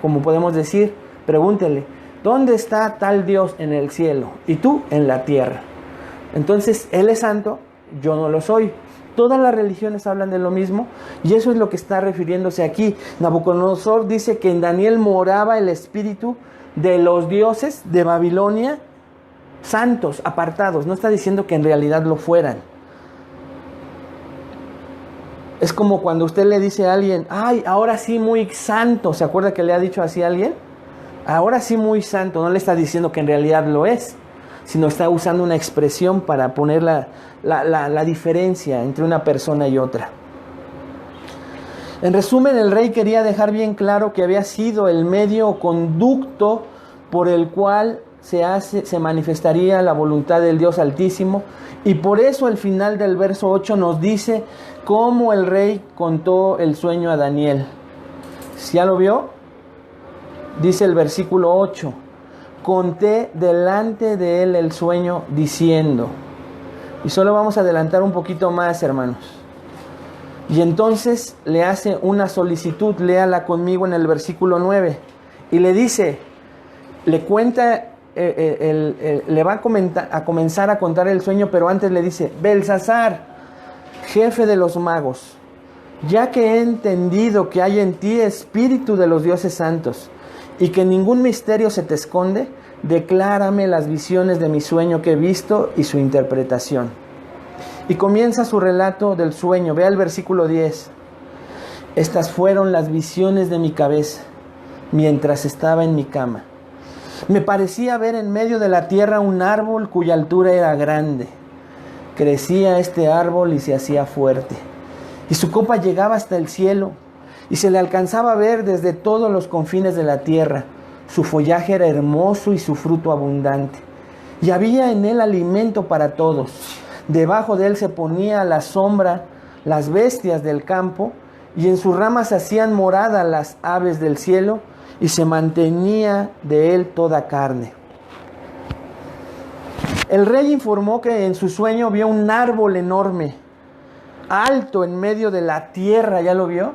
Como podemos decir, pregúntele, ¿dónde está tal Dios? En el cielo, y tú en la tierra. Entonces, Él es santo, yo no lo soy. Todas las religiones hablan de lo mismo, y eso es lo que está refiriéndose aquí. Nabucodonosor dice que en Daniel moraba el espíritu de los dioses de Babilonia, santos, apartados. No está diciendo que en realidad lo fueran. Es como cuando usted le dice a alguien, ay, ahora sí muy santo. ¿Se acuerda que le ha dicho así a alguien? Ahora sí muy santo. No le está diciendo que en realidad lo es, sino está usando una expresión para poner la diferencia entre una persona y otra. En resumen, el rey quería dejar bien claro que había sido el medio o conducto por el cual se manifestaría la voluntad del Dios Altísimo, y por eso el final del verso 8 nos dice cómo el rey contó el sueño a Daniel. ¿Ya lo vio? Dice el versículo 8, conté delante de él el sueño diciendo, y solo vamos a adelantar un poquito más, hermanos. Y entonces le hace una solicitud, léala conmigo en el versículo 9, y le dice, le cuenta, le va a comenzar a contar el sueño, pero antes le dice, Belsasar, jefe de los magos, ya que he entendido que hay en ti espíritu de los dioses santos, y que ningún misterio se te esconde, declárame las visiones de mi sueño que he visto y su interpretación. Y comienza su relato del sueño. Vea el versículo 10. Estas fueron las visiones de mi cabeza mientras estaba en mi cama. Me parecía ver en medio de la tierra un árbol cuya altura era grande. Crecía este árbol y se hacía fuerte, y su copa llegaba hasta el cielo, y se le alcanzaba a ver desde todos los confines de la tierra. Su follaje era hermoso y su fruto abundante, y había en él alimento para todos. Debajo de él se ponía a la sombra las bestias del campo, y en sus ramas hacían morada las aves del cielo, y se mantenía de él toda carne. El rey informó que en su sueño vio un árbol enorme, alto en medio de la tierra. ¿Ya lo vio?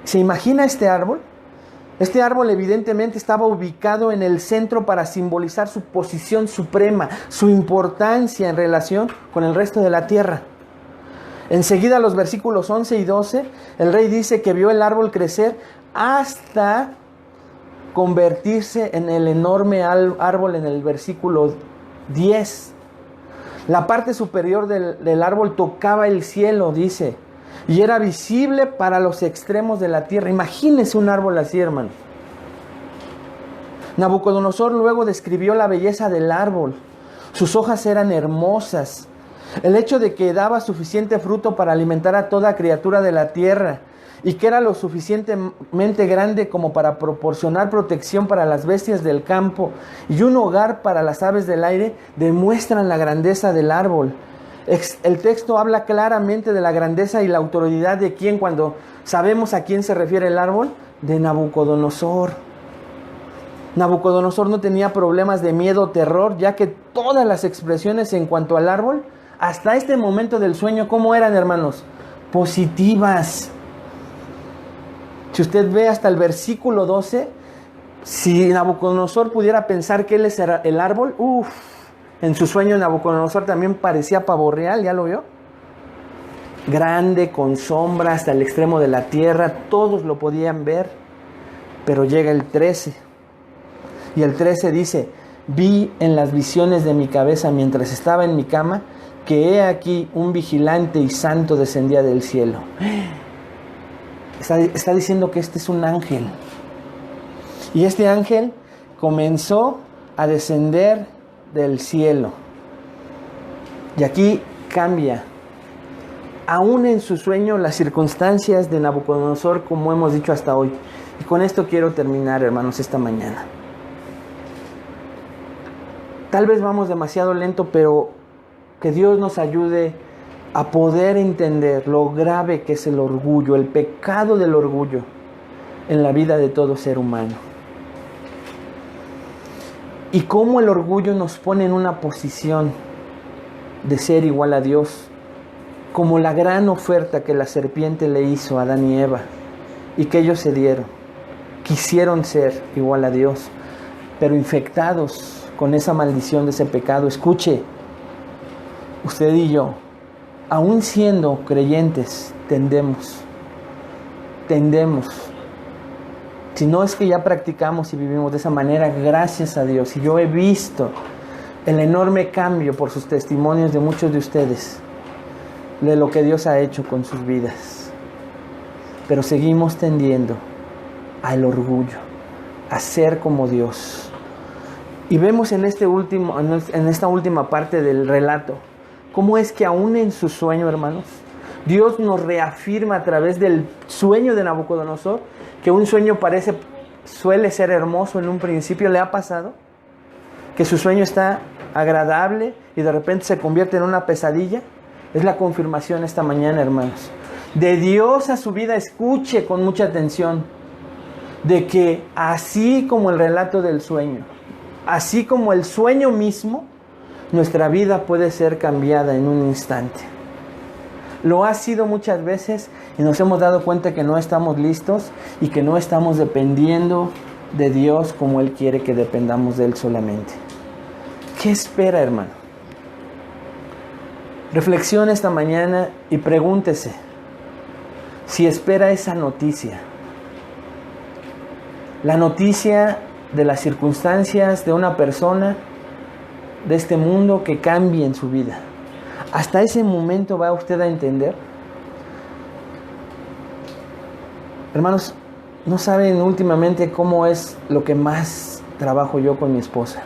¿Se imagina este árbol? Este árbol evidentemente estaba ubicado en el centro para simbolizar su posición suprema, su importancia en relación con el resto de la tierra. Enseguida, los versículos 11 y 12, el rey dice que vio el árbol crecer hasta convertirse en el enorme árbol en el versículo 10. La parte superior del árbol tocaba el cielo, dice, y era visible para los extremos de la tierra. Imagínense un árbol así, hermano. Nabucodonosor luego describió la belleza del árbol. Sus hojas eran hermosas, El hecho de que daba suficiente fruto para alimentar a toda criatura de la tierra y que era lo suficientemente grande como para proporcionar protección para las bestias del campo y un hogar para las aves del aire, demuestran la grandeza del árbol. El texto habla claramente de la grandeza y la autoridad de quién, cuando sabemos a quién se refiere el árbol, de Nabucodonosor. Nabucodonosor no tenía problemas de miedo o terror, ya que todas las expresiones en cuanto al árbol, hasta este momento del sueño, ¿cómo eran, hermanos? Positivas. Si usted ve hasta el versículo 12, si Nabucodonosor pudiera pensar que él es el árbol, en su sueño Nabucodonosor también parecía pavo real, ¿ya lo vio? Grande, con sombra hasta el extremo de la tierra, todos lo podían ver. Pero llega el 13, y el 13 dice: vi en las visiones de mi cabeza mientras estaba en mi cama, que he aquí un vigilante y santo descendía del cielo. Está diciendo que este es un ángel. Y este ángel comenzó a descender del cielo. Y aquí cambia. Aún en su sueño, las circunstancias de Nabucodonosor, como hemos dicho hasta hoy. Y con esto quiero terminar, hermanos, esta mañana. Tal vez vamos demasiado lento, pero que Dios nos ayude a poder entender lo grave que es el orgullo, el pecado del orgullo en la vida de todo ser humano. Y cómo el orgullo nos pone en una posición de ser igual a Dios, como la gran oferta que la serpiente le hizo a Adán y Eva, y que ellos se dieron. Quisieron ser igual a Dios, pero infectados con esa maldición de ese pecado. Escuche, usted y yo, aún siendo creyentes, tendemos, si no es que ya practicamos y vivimos de esa manera, gracias a Dios. Y yo he visto el enorme cambio por sus testimonios de muchos de ustedes, de lo que Dios ha hecho con sus vidas. Pero seguimos tendiendo al orgullo, a ser como Dios. Y vemos en esta última parte del relato, cómo es que aún en su sueño, hermanos, Dios nos reafirma a través del sueño de Nabucodonosor, que un sueño suele ser hermoso en un principio. ¿Le ha pasado? Que su sueño está agradable y de repente se convierte en una pesadilla. Es la confirmación esta mañana, hermanos, de Dios a su vida. Escuche con mucha atención, de que así como el relato del sueño, así como el sueño mismo, nuestra vida puede ser cambiada en un instante. Lo ha sido muchas veces y nos hemos dado cuenta que no estamos listos y que no estamos dependiendo de Dios como Él quiere que dependamos de Él solamente. ¿Qué espera, hermano? Reflexione esta mañana y pregúntese si espera esa noticia. La noticia de las circunstancias de una persona de este mundo que cambie en su vida. Hasta ese momento va usted a entender. Hermanos, no saben últimamente cómo es lo que más trabajo yo con mi esposa.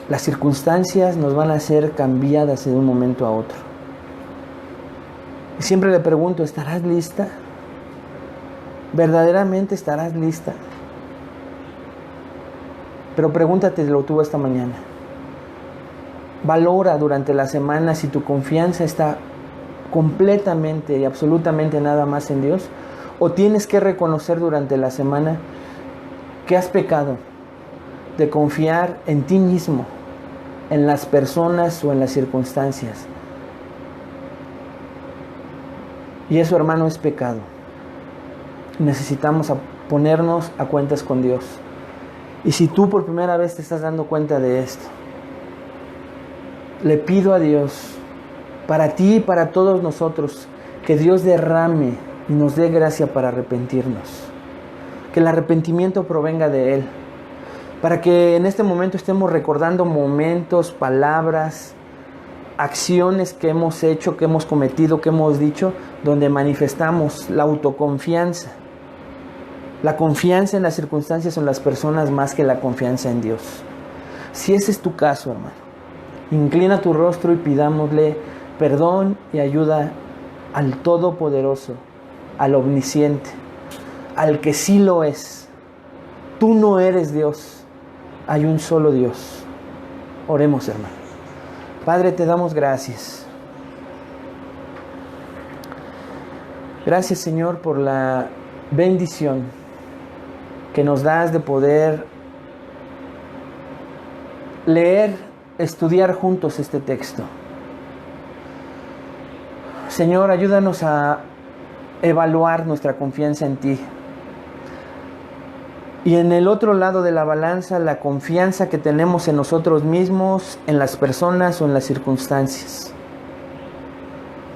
Las circunstancias nos van a ser cambiadas de un momento a otro. Y siempre le pregunto, ¿estarás lista? ¿Verdaderamente estarás lista? Pero pregúntatelo tú esta mañana. Valora durante la semana si tu confianza está completamente y absolutamente nada más en Dios, o tienes que reconocer durante la semana que has pecado de confiar en ti mismo, en las personas o en las circunstancias. Y eso, hermano, es pecado. Necesitamos ponernos a cuentas con Dios. Y si tú por primera vez te estás dando cuenta de esto, le pido a Dios, para ti y para todos nosotros, que Dios derrame y nos dé gracia para arrepentirnos. Que el arrepentimiento provenga de Él. Para que en este momento estemos recordando momentos, palabras, acciones que hemos hecho, que hemos cometido, que hemos dicho, donde manifestamos la autoconfianza. La confianza en las circunstancias o en las personas más que la confianza en Dios. Si ese es tu caso, hermano, Inclina tu rostro y pidámosle perdón y ayuda al Todopoderoso, al Omnisciente, al que sí lo es. Tú no eres Dios, hay un solo Dios. Oremos, hermano. Padre, te damos gracias. Gracias, Señor, por la bendición que nos das de poder leer, estudiar juntos este texto. Señor, ayúdanos a evaluar nuestra confianza en ti. Y en el otro lado de la balanza, la confianza que tenemos en nosotros mismos, en las personas o en las circunstancias.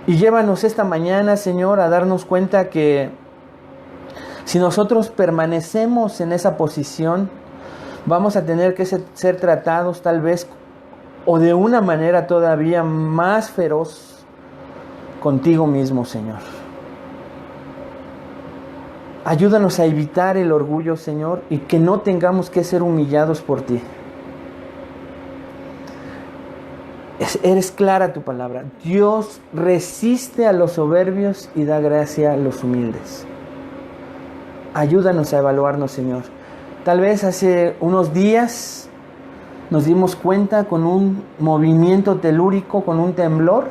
Y llévanos esta mañana, Señor, a darnos cuenta que si nosotros permanecemos en esa posición, vamos a tener que ser tratados tal vez o de una manera todavía más feroz contigo mismo, Señor. Ayúdanos a evitar el orgullo, Señor, y que no tengamos que ser humillados por ti. Eres clara tu palabra. Dios resiste a los soberbios y da gracia a los humildes. Ayúdanos a evaluarnos, Señor. Tal vez hace unos días nos dimos cuenta con un movimiento telúrico, con un temblor.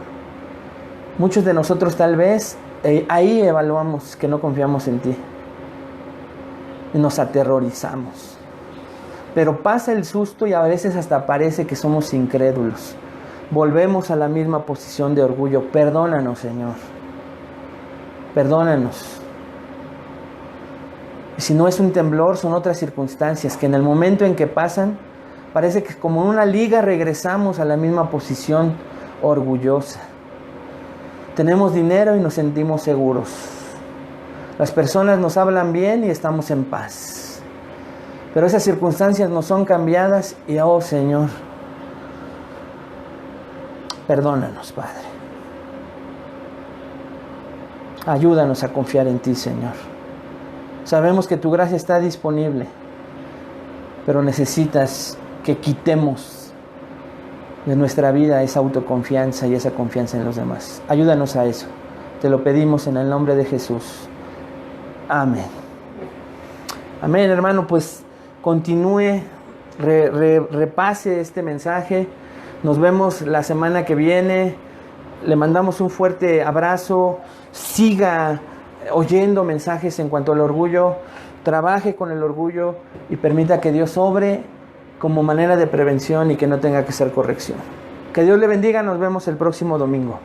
Muchos de nosotros tal vez ahí evaluamos que no confiamos en ti. Y nos aterrorizamos. Pero pasa el susto y a veces hasta parece que somos incrédulos. Volvemos a la misma posición de orgullo. Perdónanos, Señor. Perdónanos. Y si no es un temblor, son otras circunstancias que en el momento en que pasan, parece que como en una liga regresamos a la misma posición orgullosa. Tenemos dinero y nos sentimos seguros. Las personas nos hablan bien y estamos en paz. Pero esas circunstancias no son cambiadas y, oh Señor, perdónanos, Padre. Ayúdanos a confiar en ti, Señor. Sabemos que tu gracia está disponible, pero necesitas que quitemos de nuestra vida esa autoconfianza y esa confianza en los demás. Ayúdanos a eso. Te lo pedimos en el nombre de Jesús. Amén. Amén, hermano. Pues continúe, repase este mensaje. Nos vemos la semana que viene. Le mandamos un fuerte abrazo. Siga oyendo mensajes en cuanto al orgullo. Trabaje con el orgullo y permita que Dios obre como manera de prevención y que no tenga que ser corrección. Que Dios le bendiga. Nos vemos el próximo domingo.